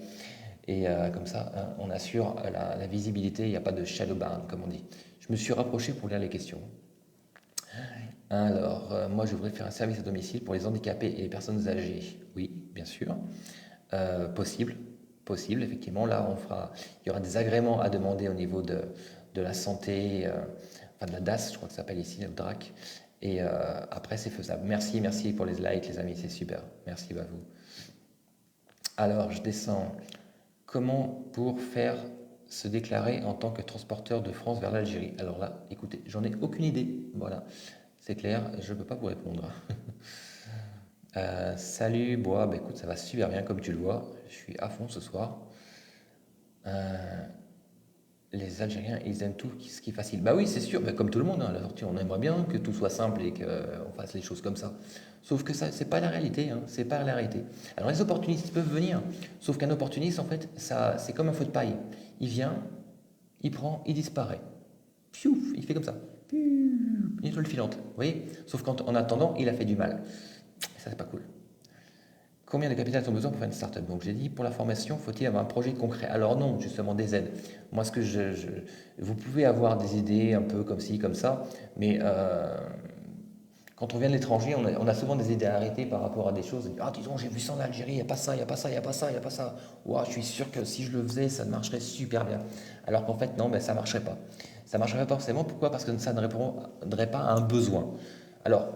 Et comme ça, hein, on assure la visibilité, il n'y a pas de shadow ban, comme on dit. Je me suis rapproché pour lire les questions. Alors, moi, je voudrais faire un service à domicile pour les handicapés et les personnes âgées. Oui, bien sûr. Possible, possible, effectivement. Là, il y aura des agréments à demander au niveau de la santé, enfin de la DAS, je crois que ça s'appelle ici, le DRAC. Et après, c'est faisable. Merci, merci pour les likes, les amis, c'est super. Merci à vous. Alors, je descends. Comment pour faire se déclarer en tant que transporteur de France vers l'Algérie? Alors là, écoutez, j'en ai aucune idée. Voilà, c'est clair, je ne peux pas vous répondre. Salut, Bois, bah, écoute, ça va super bien comme tu le vois. Je suis à fond ce soir. Les Algériens, ils aiment tout ce qui est facile. Bah oui, c'est sûr, bah, comme tout le monde, hein, la tortue, on aimerait bien que tout soit simple et qu'on fasse les choses comme ça. Sauf que ça, c'est pas la réalité, hein, c'est pas la réalité. Alors les opportunistes peuvent venir, sauf qu'un opportuniste, en fait, ça, c'est comme un feu de paille. Il vient, il prend, il disparaît. Piouf, il fait comme ça. Piouf, une étoile filante, vous voyez? Sauf qu'en attendant, il a fait du mal. Et ça, c'est pas cool. Combien de capital ont besoin pour faire une startup? Donc j'ai dit, pour la formation, faut-il avoir un projet concret? Alors non, justement des aides. Moi, vous pouvez avoir des idées un peu comme ci, comme ça, mais quand on vient de l'étranger, on a souvent des idées arrêtées par rapport à des choses. Ah, disons, j'ai vu ça en Algérie, il n'y a pas ça, il n'y a pas ça, il n'y a pas ça, il n'y a pas ça. Ouah, je suis sûr que si je le faisais, ça marcherait super bien. Alors qu'en fait, non, ben, ça ne marcherait pas. Ça ne marcherait pas forcément. Pourquoi? Parce que ça ne répondrait pas à un besoin. Alors,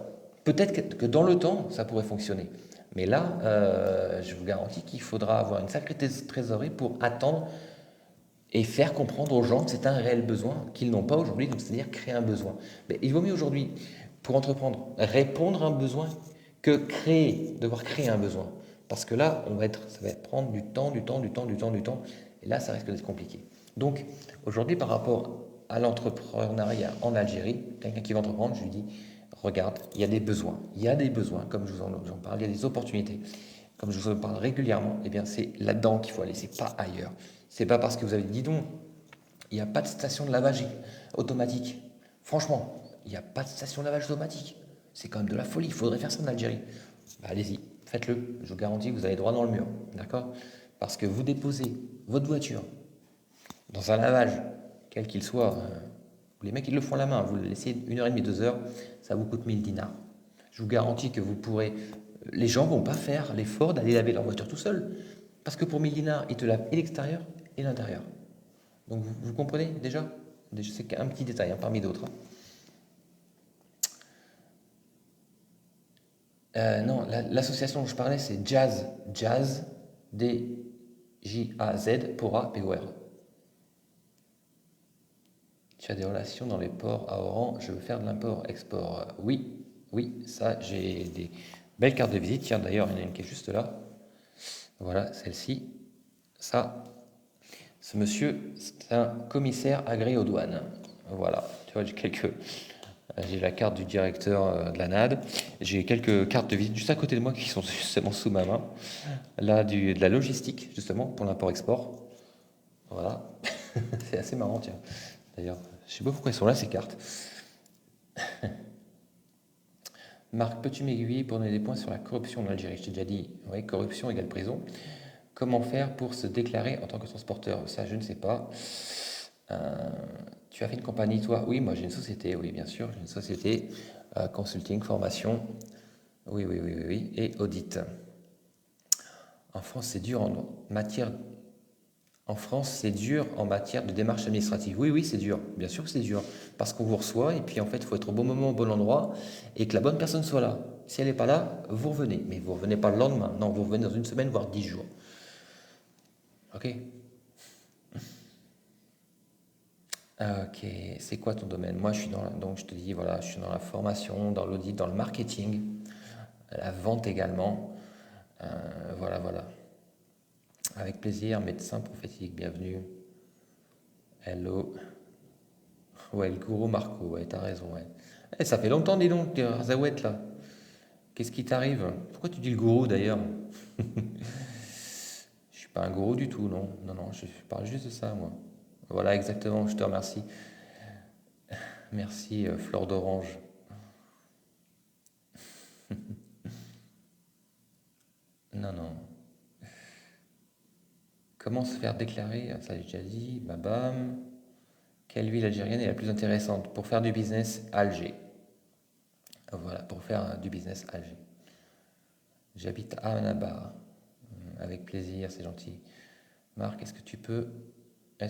peut-être que dans le temps, ça pourrait fonctionner. Mais là, je vous garantis qu'il faudra avoir une sacrée trésorerie pour attendre et faire comprendre aux gens que c'est un réel besoin qu'ils n'ont pas aujourd'hui, donc c'est-à-dire créer un besoin. Mais il vaut mieux aujourd'hui, pour entreprendre, répondre à un besoin que devoir créer un besoin. Parce que là, ça va prendre du temps, et là, ça risque d'être compliqué. Donc, aujourd'hui, par rapport à l'entrepreneuriat en Algérie, quelqu'un qui va entreprendre, je lui dis, regarde, il y a des besoins, comme j'en parle, il y a des opportunités, comme je vous en parle régulièrement, eh bien c'est là-dedans qu'il faut aller, c'est pas ailleurs. C'est pas parce que vous avez dit donc, il n'y a pas de station de lavage automatique. Franchement, il n'y a pas de station de lavage automatique. C'est quand même de la folie, il faudrait faire ça en Algérie. Bah, allez-y, faites-le, je vous garantis que vous allez droit dans le mur, d'accord? Parce que vous déposez votre voiture dans un lavage, quel qu'il soit, les mecs ils le font à la main, vous le laissez 1h30, 2 heures, ça vous coûte 1000 dinars. Je vous garantis que vous pourrez. Les gens ne vont pas faire l'effort d'aller laver leur voiture tout seul. Parce que pour 1000 dinars, ils te lavent et l'extérieur et l'intérieur. Donc vous comprenez déjà? C'est qu'un petit détail hein, parmi d'autres. Non, l'association dont je parlais, c'est Jazz. Jazz, D-J-A-Z, Pora, P-O-R. Tu as des relations dans les ports à Oran, je veux faire de l'import-export. Oui, oui, ça, j'ai des belles cartes de visite. Tiens, d'ailleurs, il y en a une qui est juste là. Voilà, celle-ci. Ça, ce monsieur, c'est un commissaire agréé aux douanes. Voilà, tu vois, j'ai la carte du directeur de la NAD. J'ai quelques cartes de visite juste à côté de moi qui sont justement sous ma main. Là, de la logistique, justement, pour l'import-export. Voilà. C'est assez marrant, tiens. D'ailleurs, je sais pas pourquoi elles sont là, ces cartes. Marc, peux-tu m'aiguiller pour donner des points sur la corruption en Algérie? Je t'ai déjà dit, oui, corruption égale prison. Comment faire pour se déclarer en tant que transporteur? Ça, je ne sais pas. Euh, Tu as fait une compagnie, toi? Oui, moi j'ai une société, oui, bien sûr, j'ai une société, consulting, formation, oui, oui, oui, oui, oui, et audit. En France, c'est dur matière, en France, c'est dur en matière de démarche administrative. Oui, oui, c'est dur. Bien sûr que c'est dur. Parce qu'on vous reçoit et puis en fait, il faut être au bon moment, au bon endroit et que la bonne personne soit là. Si elle n'est pas là, vous revenez. Mais vous revenez pas le lendemain. Non, vous revenez dans une semaine, voire 10 jours. Ok? Ok, c'est quoi ton domaine? Moi, je suis donc je te dis, voilà, je suis dans la formation, dans l'audit, dans le marketing, la vente également. Voilà, voilà. Avec plaisir, médecin prophétique, bienvenue. Hello. Ouais, le gourou Marco, ouais, t'as raison, ouais. Eh, ça fait longtemps, dis donc, Razawet, là. Qu'est-ce qui t'arrive? Pourquoi tu dis le gourou, d'ailleurs? Je suis pas un gourou du tout, non. Non, non, je parle juste de ça, moi. Voilà, exactement, je te remercie. Merci, Fleur d'Orange. Non, non. Comment se faire déclarer? Ça, j'ai déjà dit. Babam. Quelle ville algérienne est la plus intéressante pour faire du business? Alger. Voilà, pour faire du business Alger. J'habite à Annaba. Avec plaisir, c'est gentil. Marc, est-ce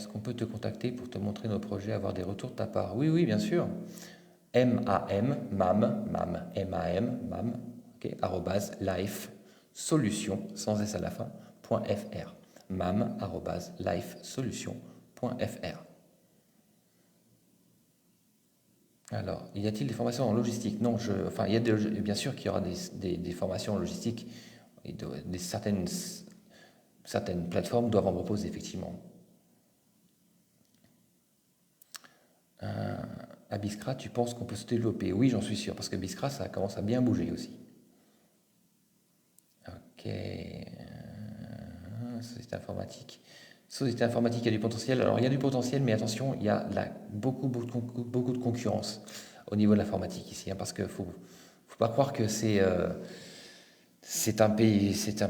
qu'on peut te contacter pour te montrer nos projets, avoir des retours de ta part? Oui, oui, bien sûr. M-A-M, ok, arrobase, life, solution, sans S à la fin, .fr. Arrobase, life, solution.fr. Alors, y a-t-il des formations en logistique? Non, enfin, bien sûr qu'il y aura des formations en logistique. Certaines plateformes doivent en proposer, effectivement. À Biskra, tu penses qu'on peut se développer? Oui, j'en suis sûr, parce que Biskra, ça commence à bien bouger aussi. Ok. Société informatique. Société informatique, il y a du potentiel. Alors, il y a du potentiel, mais attention, il y a beaucoup de concurrence au niveau de l'informatique ici, hein, parce qu'il faut pas croire que c'est un pays, c'est un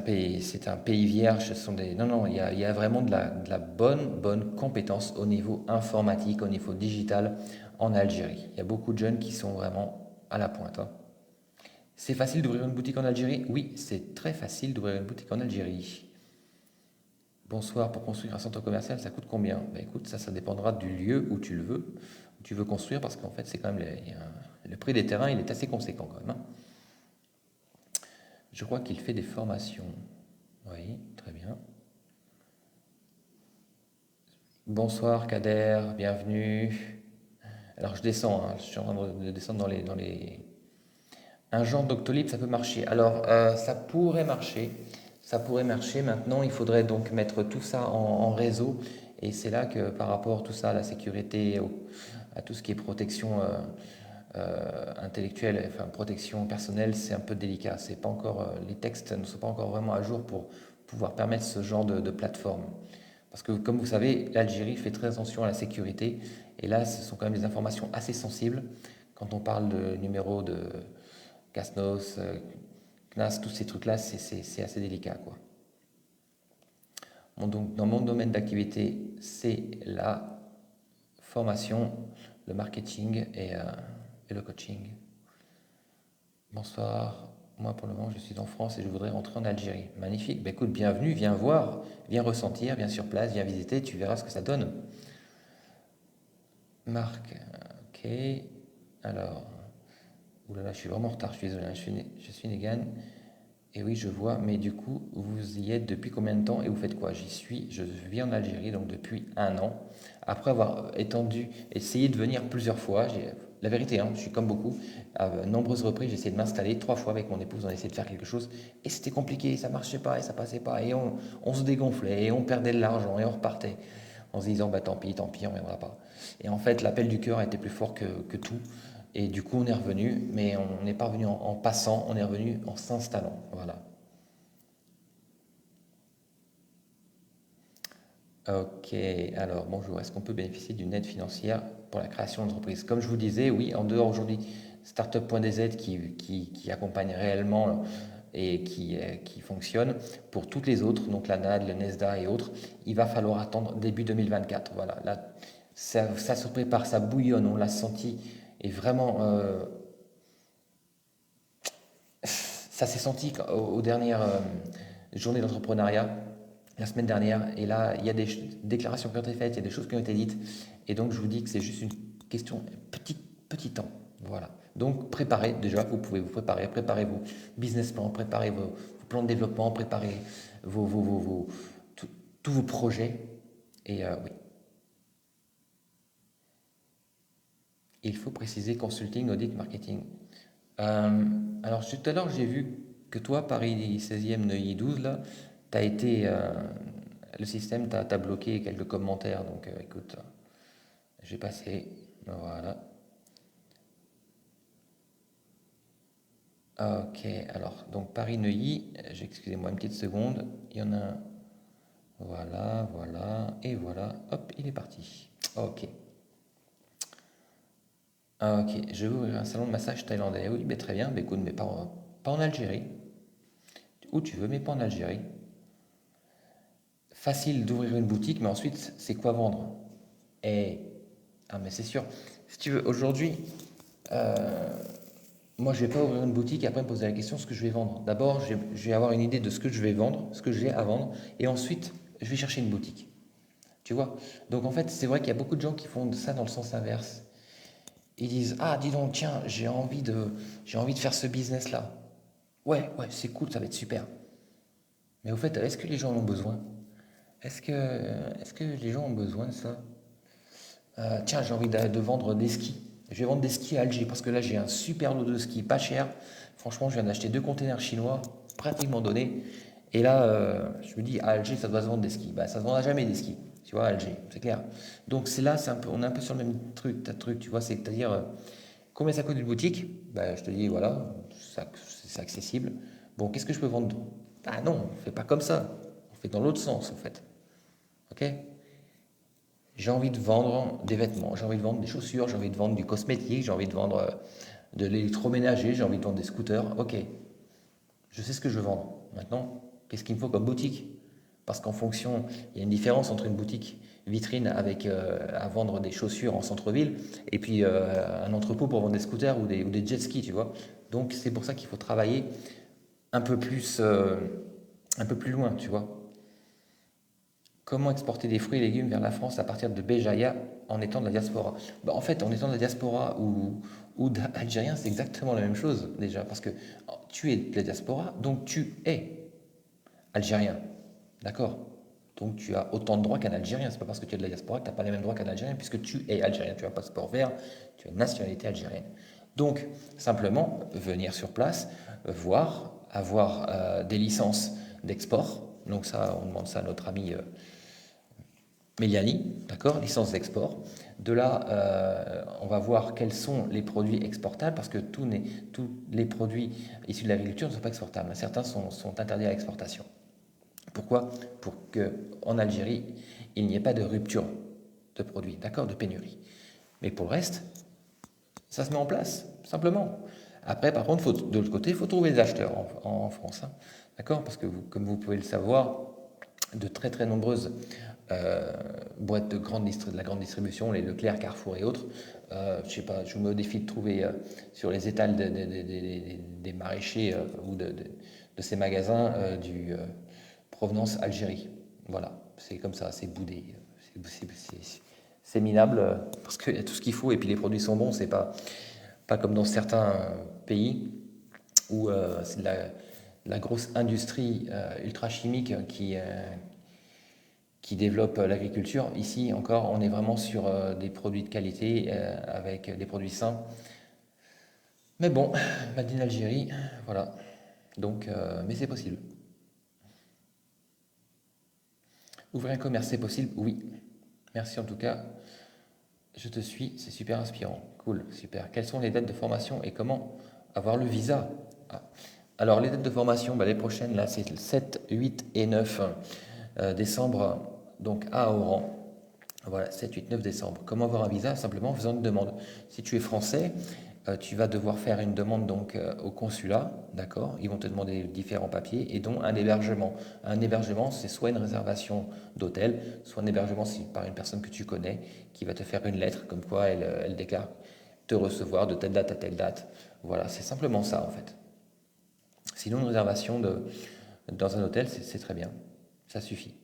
pays vierge. Non, non, il y a vraiment de la bonne compétence au niveau informatique, au niveau digital en Algérie. Il y a beaucoup de jeunes qui sont vraiment à la pointe, hein. C'est facile d'ouvrir une boutique en Algérie? Oui, c'est très facile d'ouvrir une boutique en Algérie. Bonsoir, pour construire un centre commercial, ça coûte combien? Ben écoute, ça dépendra du lieu où où tu veux construire, parce qu'en fait, c'est quand même le prix des terrains, il est assez conséquent quand même, hein. Je crois qu'il fait des formations. Oui, très bien. Bonsoir Kader, bienvenue. Alors je descends, hein, je suis en train de descendre dans les... Un genre Doctolib, ça peut marcher. Alors ça pourrait marcher, ça pourrait marcher. Maintenant, il faudrait donc mettre tout ça en réseau. Et c'est là que par rapport tout ça à la sécurité, à tout ce qui est protection intellectuelle, enfin protection personnelle, c'est un peu délicat. C'est pas encore, les textes ne sont pas encore vraiment à jour pour pouvoir permettre ce genre de plateforme. Parce que, comme vous savez, l'Algérie fait très attention à la sécurité. Et là, ce sont quand même des informations assez sensibles. Quand on parle de numéro de Casnos, CNAS, tous ces trucs-là, c'est assez délicat, quoi. Donc, dans mon domaine d'activité, c'est la formation, le marketing et le coaching. Bonsoir. Moi, pour le moment, je suis en France et je voudrais rentrer en Algérie. Magnifique. Ben, écoute, bienvenue, viens voir, viens ressentir, viens sur place, viens visiter, tu verras ce que ça donne. Marc, ok. Alors, oulala, je suis vraiment en retard, je suis désolé, hein, je suis Negan. Et oui, je vois, mais du coup, vous y êtes depuis combien de temps et vous faites quoi? Je vis en Algérie, donc depuis un an. Après avoir essayé de venir plusieurs fois, la vérité, hein, je suis comme beaucoup, à nombreuses reprises, j'ai essayé de m'installer 3 fois avec mon épouse, on a essayé de faire quelque chose, et c'était compliqué, ça marchait pas, et ça passait pas, et on se dégonflait, et on perdait de l'argent, et on repartait, en se disant, bah tant pis, on ne reviendra pas. Et en fait, l'appel du cœur a été plus fort que tout. Et du coup, on est revenu, mais on n'est pas revenu en passant, on est revenu en s'installant. Voilà. Ok, alors bonjour, est-ce qu'on peut bénéficier d'une aide financière pour la création d'entreprise? Comme je vous disais, oui, en dehors aujourd'hui, startup.dz qui accompagne réellement et qui fonctionne, pour toutes les autres, donc la NAD, le NESDA et autres, il va falloir attendre début 2024. Voilà, là, ça se prépare, ça bouillonne, on l'a senti, et vraiment, ça s'est senti aux dernières journées d'entrepreneuriat, la semaine dernière, et là, il y a des déclarations qui ont été faites, il y a des choses qui ont été dites, et donc je vous dis que c'est juste une question, petit temps. Voilà. Donc préparez, déjà, vous pouvez vous préparer, préparez vos business plans, préparez vos plans de développement, préparez tous tous vos projets, et oui, il faut préciser consulting, audit, marketing. Euh, alors tout à l'heure, j'ai vu que toi, Paris 16e, Neuilly 12, là, t'as été, le système t'a bloqué quelques commentaires, donc écoute, j'ai passé, voilà. Ok, alors, donc Paris-Neuilly, excusez-moi une petite seconde, il y en a un, voilà, voilà, et voilà, hop, il est parti. Ok, ok, je vais ouvrir un salon de massage thaïlandais, oui, mais très bien, mais écoute, mais pas en Algérie, où tu veux, mais pas en Algérie. Facile d'ouvrir une boutique, mais ensuite, c'est quoi vendre? Et, ah, mais c'est sûr, si tu veux, aujourd'hui, euh, moi, je vais pas ouvrir une boutique et après me poser la question ce que je vais vendre. D'abord, je vais avoir une idée de ce que je vais vendre, ce que j'ai à vendre, et ensuite, je vais chercher une boutique. Tu vois? Donc, en fait, c'est vrai qu'il y a beaucoup de gens qui font ça dans le sens inverse. Ils disent, ah, dis donc, tiens, j'ai envie de faire ce business-là. Ouais, ouais, c'est cool, ça va être super. Mais au fait, est-ce que les gens en ont besoin? Est-ce que les gens ont besoin de ça? Tiens, j'ai envie de vendre des skis. Je vais vendre des skis à Alger parce que là, j'ai un super lot de skis pas cher. Franchement, je viens d'acheter 2 containers chinois, pratiquement donnés. Et là, je me dis, à Alger, ça doit se vendre des skis. Bah, ça se vendra jamais des skis, tu vois, à Alger, c'est clair. Donc, c'est là, on est un peu sur le même truc, tu vois, c'est-à-dire, combien ça coûte une boutique? Bah, je te dis, voilà, c'est accessible. Bon, qu'est-ce que je peux vendre? Bah non, on fait pas comme ça. On fait dans l'autre sens, en fait. Ok? J'ai envie de vendre des vêtements, j'ai envie de vendre des chaussures, j'ai envie de vendre du cosmétique, j'ai envie de vendre de l'électroménager, j'ai envie de vendre des scooters. Ok, je sais ce que je veux vendre. Maintenant, qu'est-ce qu'il me faut comme boutique? Parce qu'en fonction, il y a une différence entre une boutique vitrine avec à vendre des chaussures en centre-ville et puis un entrepôt pour vendre des scooters ou des jet skis, tu vois. Donc c'est pour ça qu'il faut travailler un peu plus, un peu plus loin, tu vois. Comment exporter des fruits et légumes vers la France à partir de Béjaïa en étant de la diaspora? Bah, en fait, en étant de la diaspora ou d'Algérien, c'est exactement la même chose déjà, parce que tu es de la diaspora, donc tu es algérien. D'accord? Donc tu as autant de droits qu'un Algérien. C'est pas parce que tu es de la diaspora que tu n'as pas les mêmes droits qu'un Algérien, puisque tu es algérien. Tu as un passeport vert, tu as une nationalité algérienne. Donc, simplement, venir sur place, voir, avoir des licences d'export. Donc ça, on demande ça à notre ami Méliani, d'accord, licence d'export. De là, on va voir quels sont les produits exportables, parce que tous les produits issus de l'agriculture ne sont pas exportables. Certains sont interdits à l'exportation. Pourquoi? Pour qu'en Algérie, il n'y ait pas de rupture de produits, d'accord, de pénurie. Mais pour le reste, ça se met en place, simplement. Après, par contre, de l'autre côté, il faut trouver des acheteurs en France, hein, d'accord? Parce que comme vous pouvez le savoir, de très très nombreuses boîtes de la grande distribution, les Leclerc, Carrefour et autres. Je sais pas, je vous mets au défi de trouver sur les étals des maraîchers ou de ces magasins du provenance Algérie. Voilà, c'est comme ça, c'est boudé, c'est minable parce qu'il y a tout ce qu'il faut et puis les produits sont bons. C'est pas comme dans certains pays où c'est de la grosse industrie ultra chimique qui développe l'agriculture. Ici encore, on est vraiment sur des produits de qualité avec des produits sains. Mais bon, Made in Algérie, voilà. Donc, mais c'est possible. Ouvrir un commerce, c'est possible? Oui. Merci en tout cas. Je te suis, c'est super inspirant. Cool, super. Quelles sont les dates de formation et comment avoir le visa? Ah. Alors, les dates de formation, bah, les prochaines, là, c'est le 7, 8 et 9 décembre Donc à Oran. Voilà, 7, 8, 9 décembre. Comment avoir un visa? Simplement en faisant une demande. Si tu es français, tu vas devoir faire une demande donc au consulat, d'accord? Ils vont te demander différents papiers et dont un hébergement. Un hébergement, c'est soit une réservation d'hôtel, soit un hébergement par une personne que tu connais qui va te faire une lettre comme quoi elle déclare te recevoir de telle date à telle date. Voilà, c'est simplement ça en fait. Sinon, une réservation dans un hôtel, c'est très bien. Ça suffit.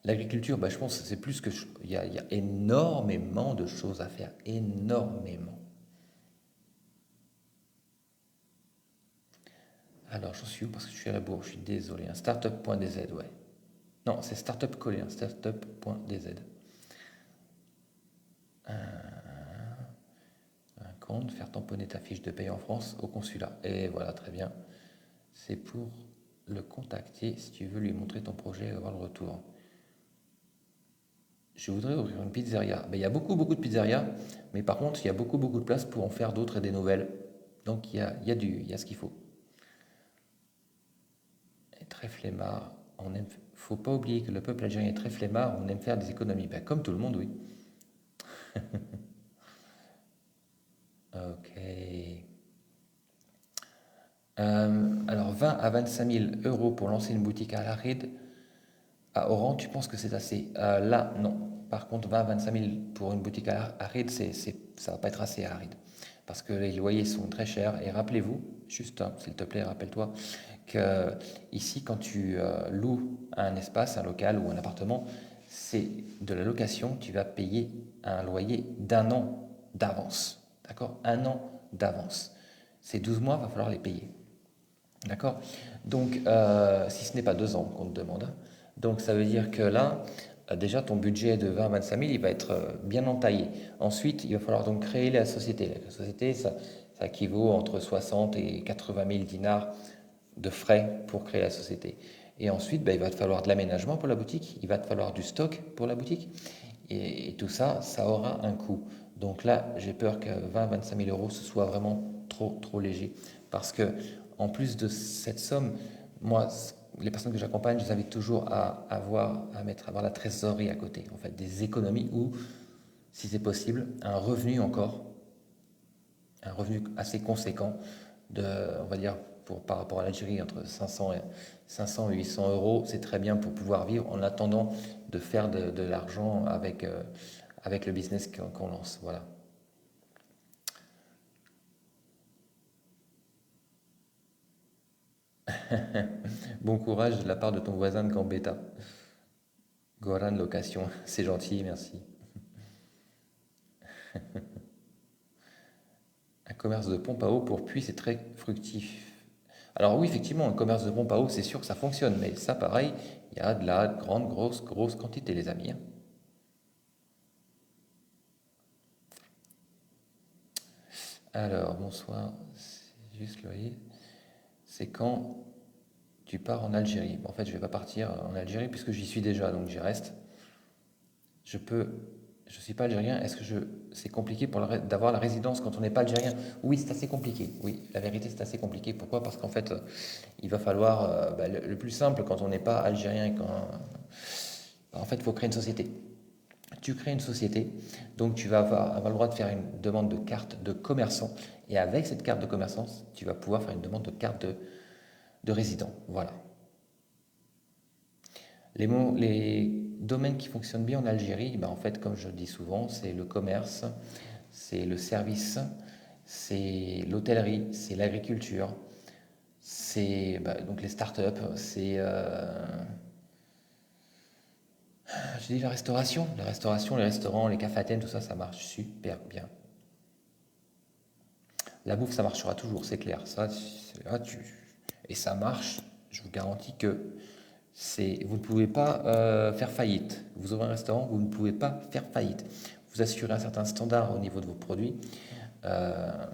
L'agriculture, bah, je pense que c'est plus que... il y a énormément de choses à faire. Énormément. Alors, j'en suis où? Parce que je suis à la bourre, je suis désolé. Un startup.dz, ouais. Non, c'est startup collé, un startup.dz. Un compte, faire tamponner ta fiche de paye en France au consulat. Et voilà, très bien. C'est pour le contacter si tu veux lui montrer ton projet et avoir le retour. Je voudrais ouvrir une pizzeria. Ben, il y a beaucoup, beaucoup de pizzerias, mais par contre, il y a beaucoup, beaucoup de place pour en faire d'autres et des nouvelles. Donc, il y a ce qu'il faut. Et très flemmard. Faut pas oublier que le peuple algérien est très flemmard. On aime faire des économies. Ben, comme tout le monde, oui. Ok. Alors, 20 à 25 000 euros pour lancer une boutique à Larid, à Oran, tu penses que c'est assez? Là, non. Par contre, 20 à 25 000 pour une boutique à Larid, ça va pas être assez à Larid. Parce que les loyers sont très chers. Et rappelez-vous, juste, hein, s'il te plaît, rappelle-toi, que ici, quand tu loues un espace, un local ou un appartement, c'est de la location, tu vas payer un loyer d'un an d'avance. D'accord? Un an d'avance. Ces 12 mois, il va falloir les payer. D'accord? Donc, si ce n'est pas 2 ans qu'on te demande, hein. Donc, ça veut dire que là, déjà, ton budget de 20 à 25 000, il va être bien entaillé. Ensuite, il va falloir donc créer la société. La société, ça équivaut entre 60 et 80 000 dinars de frais pour créer la société. Et ensuite, ben, il va te falloir de l'aménagement pour la boutique, il va te falloir du stock pour la boutique. Et tout ça, ça aura un coût. Donc là, j'ai peur que 20-25 000 euros, ce soit vraiment trop, trop léger. Parce que, en plus de cette somme, moi, les personnes que j'accompagne, je les invite toujours à avoir la trésorerie à côté. En fait, des économies ou, si c'est possible, un revenu assez conséquent on va dire, par rapport à l'Algérie, entre 500 et 800 euros, c'est très bien pour pouvoir vivre en attendant de faire de l'argent avec le business qu'on lance. Voilà. Bon courage de la part de ton voisin de Gambetta. Goran Location, c'est gentil, merci. Un commerce de pompe à eau pour puits, c'est très fructif. Alors oui, effectivement, un commerce de pompe à eau, c'est sûr que ça fonctionne, mais ça, pareil, il y a de la grande, grosse, grosse quantité, les amis, hein. Alors, bonsoir, c'est juste Loïc. C'est quand tu pars en Algérie? En fait, je vais pas partir en Algérie puisque j'y suis déjà, donc j'y reste. Je peux, je suis pas algérien. C'est compliqué d'avoir la résidence quand on n'est pas algérien? Oui, c'est assez compliqué. Oui, la vérité, c'est assez compliqué. Pourquoi? Parce qu'en fait, il va falloir, bah, le plus simple quand on n'est pas algérien et en fait, il faut créer une société. Tu crées une société, donc tu vas avoir le droit de faire une demande de carte de commerçant. Et avec cette carte de commerçant, tu vas pouvoir faire une demande de carte de résident. Voilà. Les domaines qui fonctionnent bien en Algérie, ben en fait, comme je le dis souvent, c'est le commerce, c'est le service, c'est l'hôtellerie, c'est l'agriculture, c'est donc les startups, je dis la restauration, les restaurants, les cafés-thèmes, tout ça, ça marche super bien. La bouffe, ça marchera toujours, c'est clair. Et ça marche, je vous garantis que vous ne pouvez pas faire faillite. Vous ouvrez un restaurant, vous ne pouvez pas faire faillite. Vous assurez un certain standard au niveau de vos produits euh,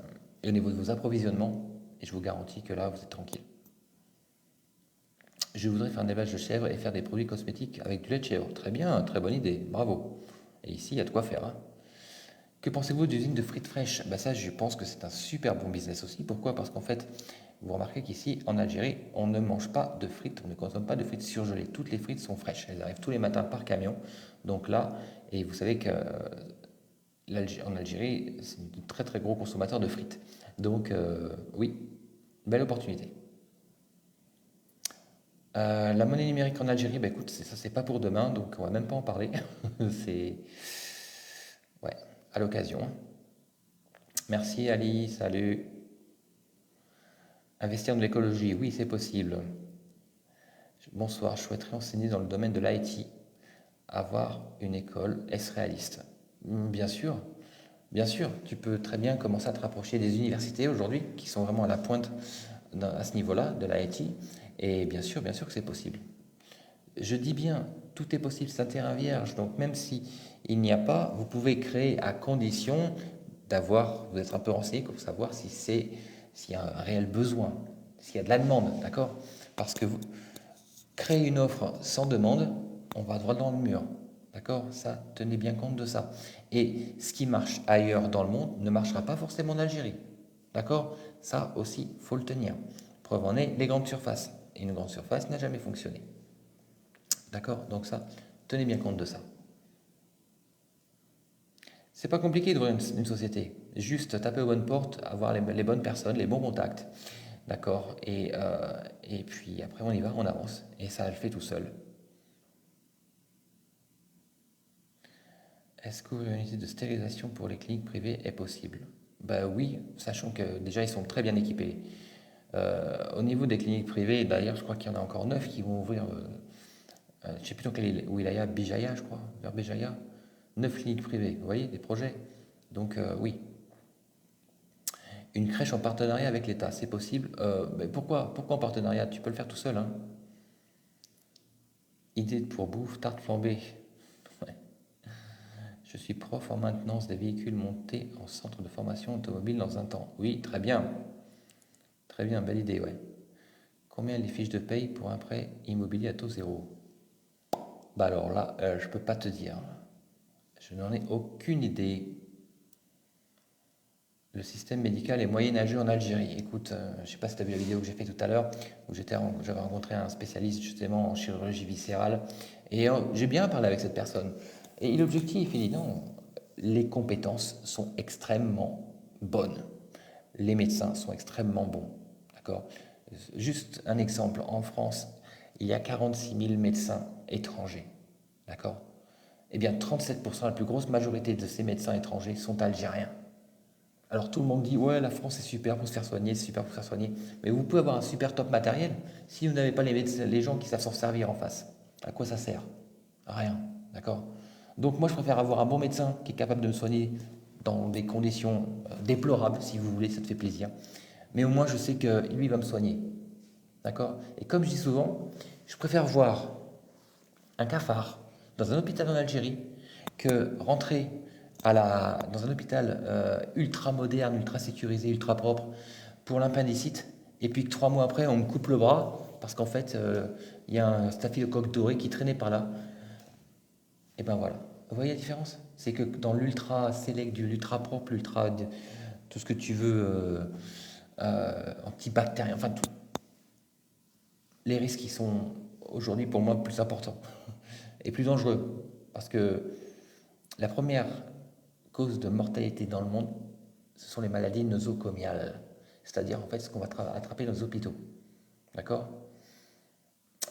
et au niveau de vos approvisionnements, et je vous garantis que là, vous êtes tranquille. Je voudrais faire un élevage de chèvres et faire des produits cosmétiques avec du lait de chèvre. Très bien, très bonne idée, bravo. Et ici, il y a de quoi faire, hein. Que pensez-vous d'usine de frites fraîches? Bah ça, je pense que c'est un super bon business aussi. Pourquoi? Parce qu'en fait, Vous remarquez qu'ici, en Algérie, on ne mange pas de frites, on ne consomme pas de frites surgelées. Toutes les frites sont fraîches, elles arrivent tous les matins par camion. Donc là, et vous savez qu'en Algérie, c'est un très très gros consommateur de frites. Donc oui, belle opportunité. La monnaie numérique en Algérie, bah écoute, ça c'est pas pour demain, donc on va même pas en parler. C'est ouais, à l'occasion. Merci Ali, salut. Investir dans l'écologie, oui, c'est possible. Bonsoir, je souhaiterais enseigner dans le domaine de l'IT. Avoir une école, est-ce réaliste? Bien sûr, tu peux très bien commencer à te rapprocher des universités aujourd'hui qui sont vraiment à la pointe à ce niveau-là de l'IT. Et bien sûr que c'est possible. Je dis bien, tout est possible, c'est un terrain vierge. Donc même si il n'y a pas, vous pouvez créer à condition d'avoir, vous êtes un peu renseigné pour savoir si s'il y a un réel besoin, s'il y a de la demande, d'accord? Parce que vous créez une offre sans demande, on va droit dans le mur, d'accord? Ça, tenez bien compte de ça. Et ce qui marche ailleurs dans le monde ne marchera pas forcément en Algérie, d'accord? Ça aussi, faut le tenir. Preuve en est, les grandes surfaces. Et une grande surface n'a jamais fonctionné. D'accord? Donc ça, tenez bien compte de ça. C'est pas compliqué d'ouvrir une société. Juste taper aux bonnes portes, avoir les bonnes personnes, les bons contacts. D'accord? Et puis après, on y va, on avance. Et ça le fait tout seul. Est-ce qu'ouvrir une unité de stérilisation pour les cliniques privées est possible? Bah oui, sachant que déjà ils sont très bien équipés. Au niveau des cliniques privées, d'ailleurs, je crois qu'il y en a encore 9 qui vont ouvrir. Je ne sais plus dans quelle wilaya, Bijaya, je crois, vers Bijaya. 9 cliniques privées, vous voyez, des projets. Donc oui, une crèche en partenariat avec l'État, c'est possible. Mais pourquoi en partenariat? Tu peux le faire tout seul, hein. Idée pour bouffe, tarte flambée. Ouais. Je suis prof en maintenance des véhicules montés en centre de formation automobile dans un temps. Oui, très bien. Très bien, belle idée, ouais. Combien les fiches de paye pour un prêt immobilier à taux zéro? Bah alors là, je peux pas te dire. Je n'en ai aucune idée. Le système médical est moyenâgeux en Algérie. Écoute, je ne sais pas si tu as vu la vidéo que j'ai fait tout à l'heure, où j'avais rencontré un spécialiste justement en chirurgie viscérale, et j'ai bien parlé avec cette personne. Et l'objectif, il dit non, les compétences sont extrêmement bonnes. Les médecins sont extrêmement bons. D'accord? Juste un exemple, en France, il y a 46 000 médecins étrangers. D'accord? Eh bien, 37%, la plus grosse majorité de ces médecins étrangers sont algériens. Alors tout le monde dit ouais la France est super pour se faire soigner, c'est super pour se faire soigner. Mais vous pouvez avoir un super top matériel si vous n'avez pas les gens qui savent s'en servir en face. À quoi ça sert? À rien, d'accord? Donc moi je préfère avoir un bon médecin qui est capable de me soigner dans des conditions déplorables, si vous voulez, ça te fait plaisir. Mais au moins je sais que lui va me soigner, d'accord? Et comme je dis souvent, je préfère voir un cafard dans un hôpital en Algérie que rentrer dans un hôpital ultra moderne, ultra sécurisé, ultra propre pour l'appendicite, et puis que 3 mois après, on me coupe le bras parce qu'en fait, il y a un staphylocoque doré qui traînait par là. Et ben voilà. Vous voyez la différence? C'est que dans l'ultra select, l'ultra propre, tout ce que tu veux, antibactérien, enfin, les risques qui sont aujourd'hui pour moi plus importants et plus dangereux. Parce que la première cause de mortalité dans le monde, ce sont les maladies nosocomiales, c'est-à-dire en fait ce qu'on va attraper dans les hôpitaux. D'accord?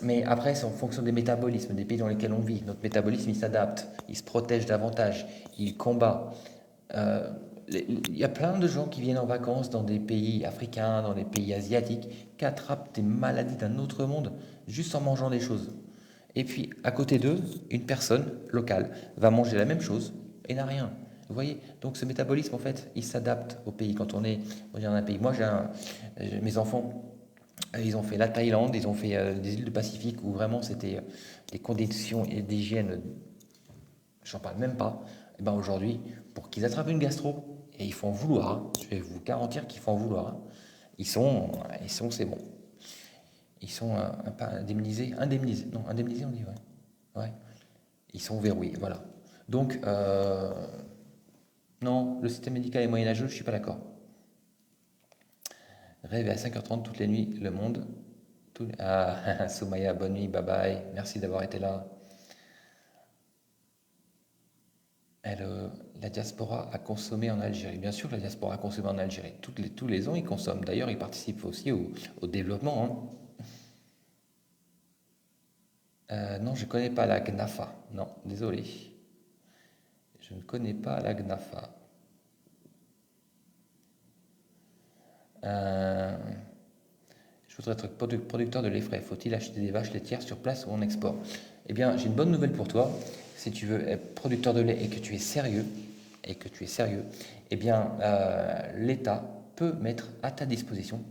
Mais après, c'est en fonction des métabolismes, des pays dans lesquels on vit. Notre métabolisme, il s'adapte, il se protège davantage, il combat. Euh, il y a plein de gens qui viennent en vacances dans des pays africains, dans des pays asiatiques, qui attrapent des maladies d'un autre monde juste en mangeant des choses. Et puis, à côté d'eux, une personne locale va manger la même chose et n'a rien. Vous voyez? Donc, ce métabolisme, en fait, il s'adapte au pays. Quand on est dans un pays. Moi, mes enfants, ils ont fait la Thaïlande, ils ont fait des îles du Pacifique où vraiment c'était des conditions d'hygiène, j'en parle même pas. Et ben aujourd'hui, pour qu'ils attrapent une gastro, et ils font vouloir, hein, je vais vous garantir qu'ils font vouloir, hein, c'est bon. Ils sont pas indemnisés, non, indemnisés on dit, ouais. Ouais. Ils sont verrouillés, voilà. Donc, non, le système médical est moyenâgeux, je suis pas d'accord. Rêve à 5h30 toutes les nuits, le monde. Ah, Soumaya, bonne nuit, bye bye. Merci d'avoir été là. La diaspora a consommé en Algérie. Bien sûr que la diaspora a consommé en Algérie. Tous les ans, ils consomment. D'ailleurs, ils participent aussi au développement, hein. Non, je ne connais pas la GNAFA. Non, désolé. Je ne connais pas la GNAFA. Euh, je voudrais être producteur de lait frais. Faut-il acheter des vaches laitières sur place ou en export? Eh bien, j'ai une bonne nouvelle pour toi. Si tu veux être producteur de lait et que tu es sérieux, eh bien, l'État peut mettre à ta disposition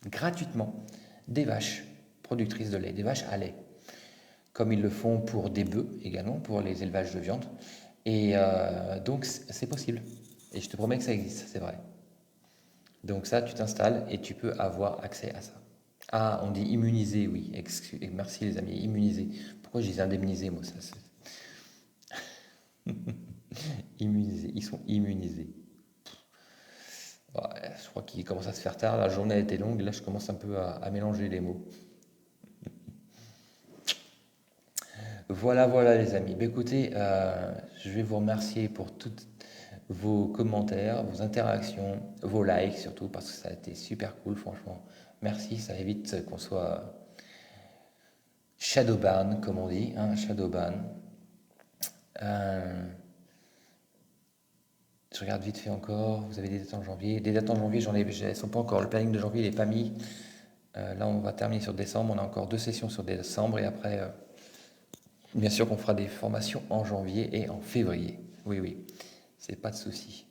gratuitement des vaches productrices de lait, des vaches à lait, comme ils le font pour des bœufs également, pour les élevages de viande. Et donc, c'est possible. Et je te promets que ça existe, c'est vrai. Donc ça, tu t'installes et tu peux avoir accès à ça. Ah, on dit immunisé, oui. Merci les amis, immunisé. Pourquoi je dis indemnisé, moi ça, immunisé. Ils sont immunisés. Ouais, je crois qu'il commence à se faire tard. La journée a été longue. Là, je commence un peu à mélanger les mots. Voilà, voilà les amis. Bah, écoutez, je vais vous remercier pour toutes vos commentaires, vos interactions, vos likes surtout, parce que ça a été super cool, franchement. Merci, ça évite qu'on soit shadowban, comme on dit, hein, shadowban. Euh, je regarde vite fait encore, vous avez des dates en janvier. Des dates en janvier, elles sont pas encore, le planning de janvier, il n'est pas mis. Là, on va terminer sur décembre, on a encore 2 sessions sur décembre, et après, bien sûr qu'on fera des formations en janvier et en février. Oui, oui, c'est pas de souci.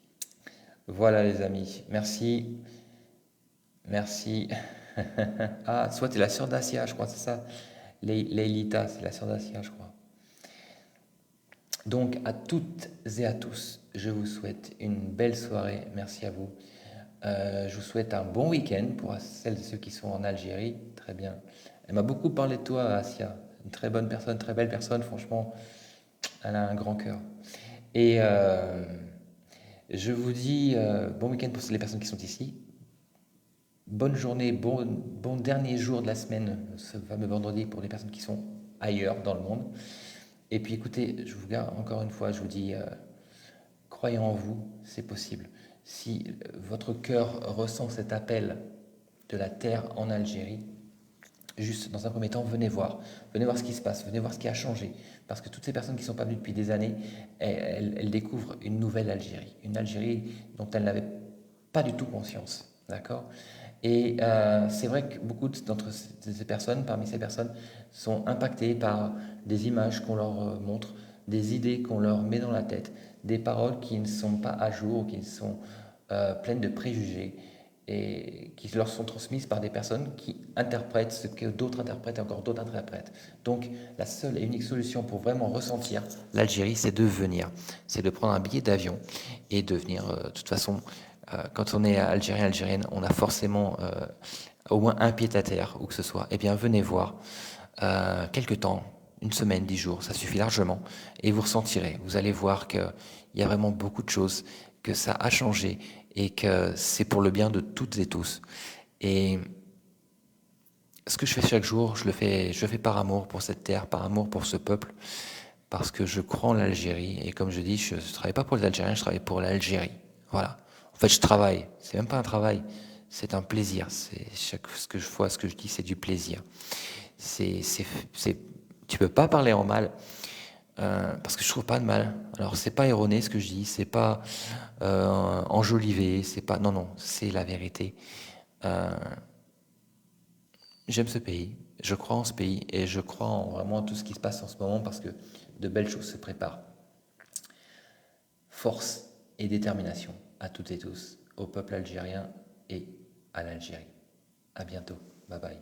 Voilà les amis, merci, merci. Ah, soit tu es la sœur d'Asia, je crois, c'est ça. Leilita, c'est la sœur d'Asia, je crois. Donc à toutes et à tous, je vous souhaite une belle soirée. Merci à vous. Je vous souhaite un bon week-end pour celles et ceux qui sont en Algérie. Très bien. Elle m'a beaucoup parlé de toi, Asia. Une très bonne personne, très belle personne. Franchement, elle a un grand cœur. Et je vous dis bon week-end pour les personnes qui sont ici. Bonne journée, bon dernier jour de la semaine, ce fameux vendredi pour les personnes qui sont ailleurs dans le monde. Et puis écoutez, je vous garde encore une fois, je vous dis, croyez en vous, c'est possible. Si votre cœur ressent cet appel de la terre en Algérie, juste dans un premier temps, venez voir ce qui se passe, venez voir ce qui a changé. Parce que toutes ces personnes qui ne sont pas venues depuis des années, elles découvrent une nouvelle Algérie, une Algérie dont elles n'avaient pas du tout conscience. D'accord? Et c'est vrai que beaucoup d'entre ces personnes, parmi ces personnes, sont impactées par des images qu'on leur montre, des idées qu'on leur met dans la tête, des paroles qui ne sont pas à jour, qui sont pleines de préjugés et qui leur sont transmises par des personnes qui interprètent ce que d'autres interprètent et encore d'autres interprètent. Donc la seule et unique solution pour vraiment ressentir l'Algérie, c'est de venir, c'est de prendre un billet d'avion et de venir. De toute façon, quand on est algérien, algérienne, on a forcément au moins un pied à terre, où que ce soit. Eh bien, venez voir quelque temps, une semaine, 10 jours, ça suffit largement, et vous ressentirez. Vous allez voir qu'il y a vraiment beaucoup de choses, que ça a changé, et que c'est pour le bien de toutes et tous. Et ce que je fais chaque jour, je le fais par amour pour cette terre, par amour pour ce peuple, parce que je crois en l'Algérie, et comme je dis, je ne travaille pas pour les Algériens, je travaille pour l'Algérie. Voilà. En fait, je travaille. C'est même pas un travail, c'est un plaisir. Ce que je vois, ce que je dis, c'est du plaisir. C'est, c'est, c'est, tu peux pas parler en mal, parce que je trouve pas de mal. Alors, c'est pas erroné ce que je dis, c'est pas enjolivé, c'est pas, non, non, c'est la vérité. Euh, J'aime ce pays, je crois en ce pays et je crois en vraiment tout ce qui se passe en ce moment parce que de belles choses se préparent. Force et détermination à toutes et tous, au peuple algérien et à l'Algérie. À bientôt. Bye bye.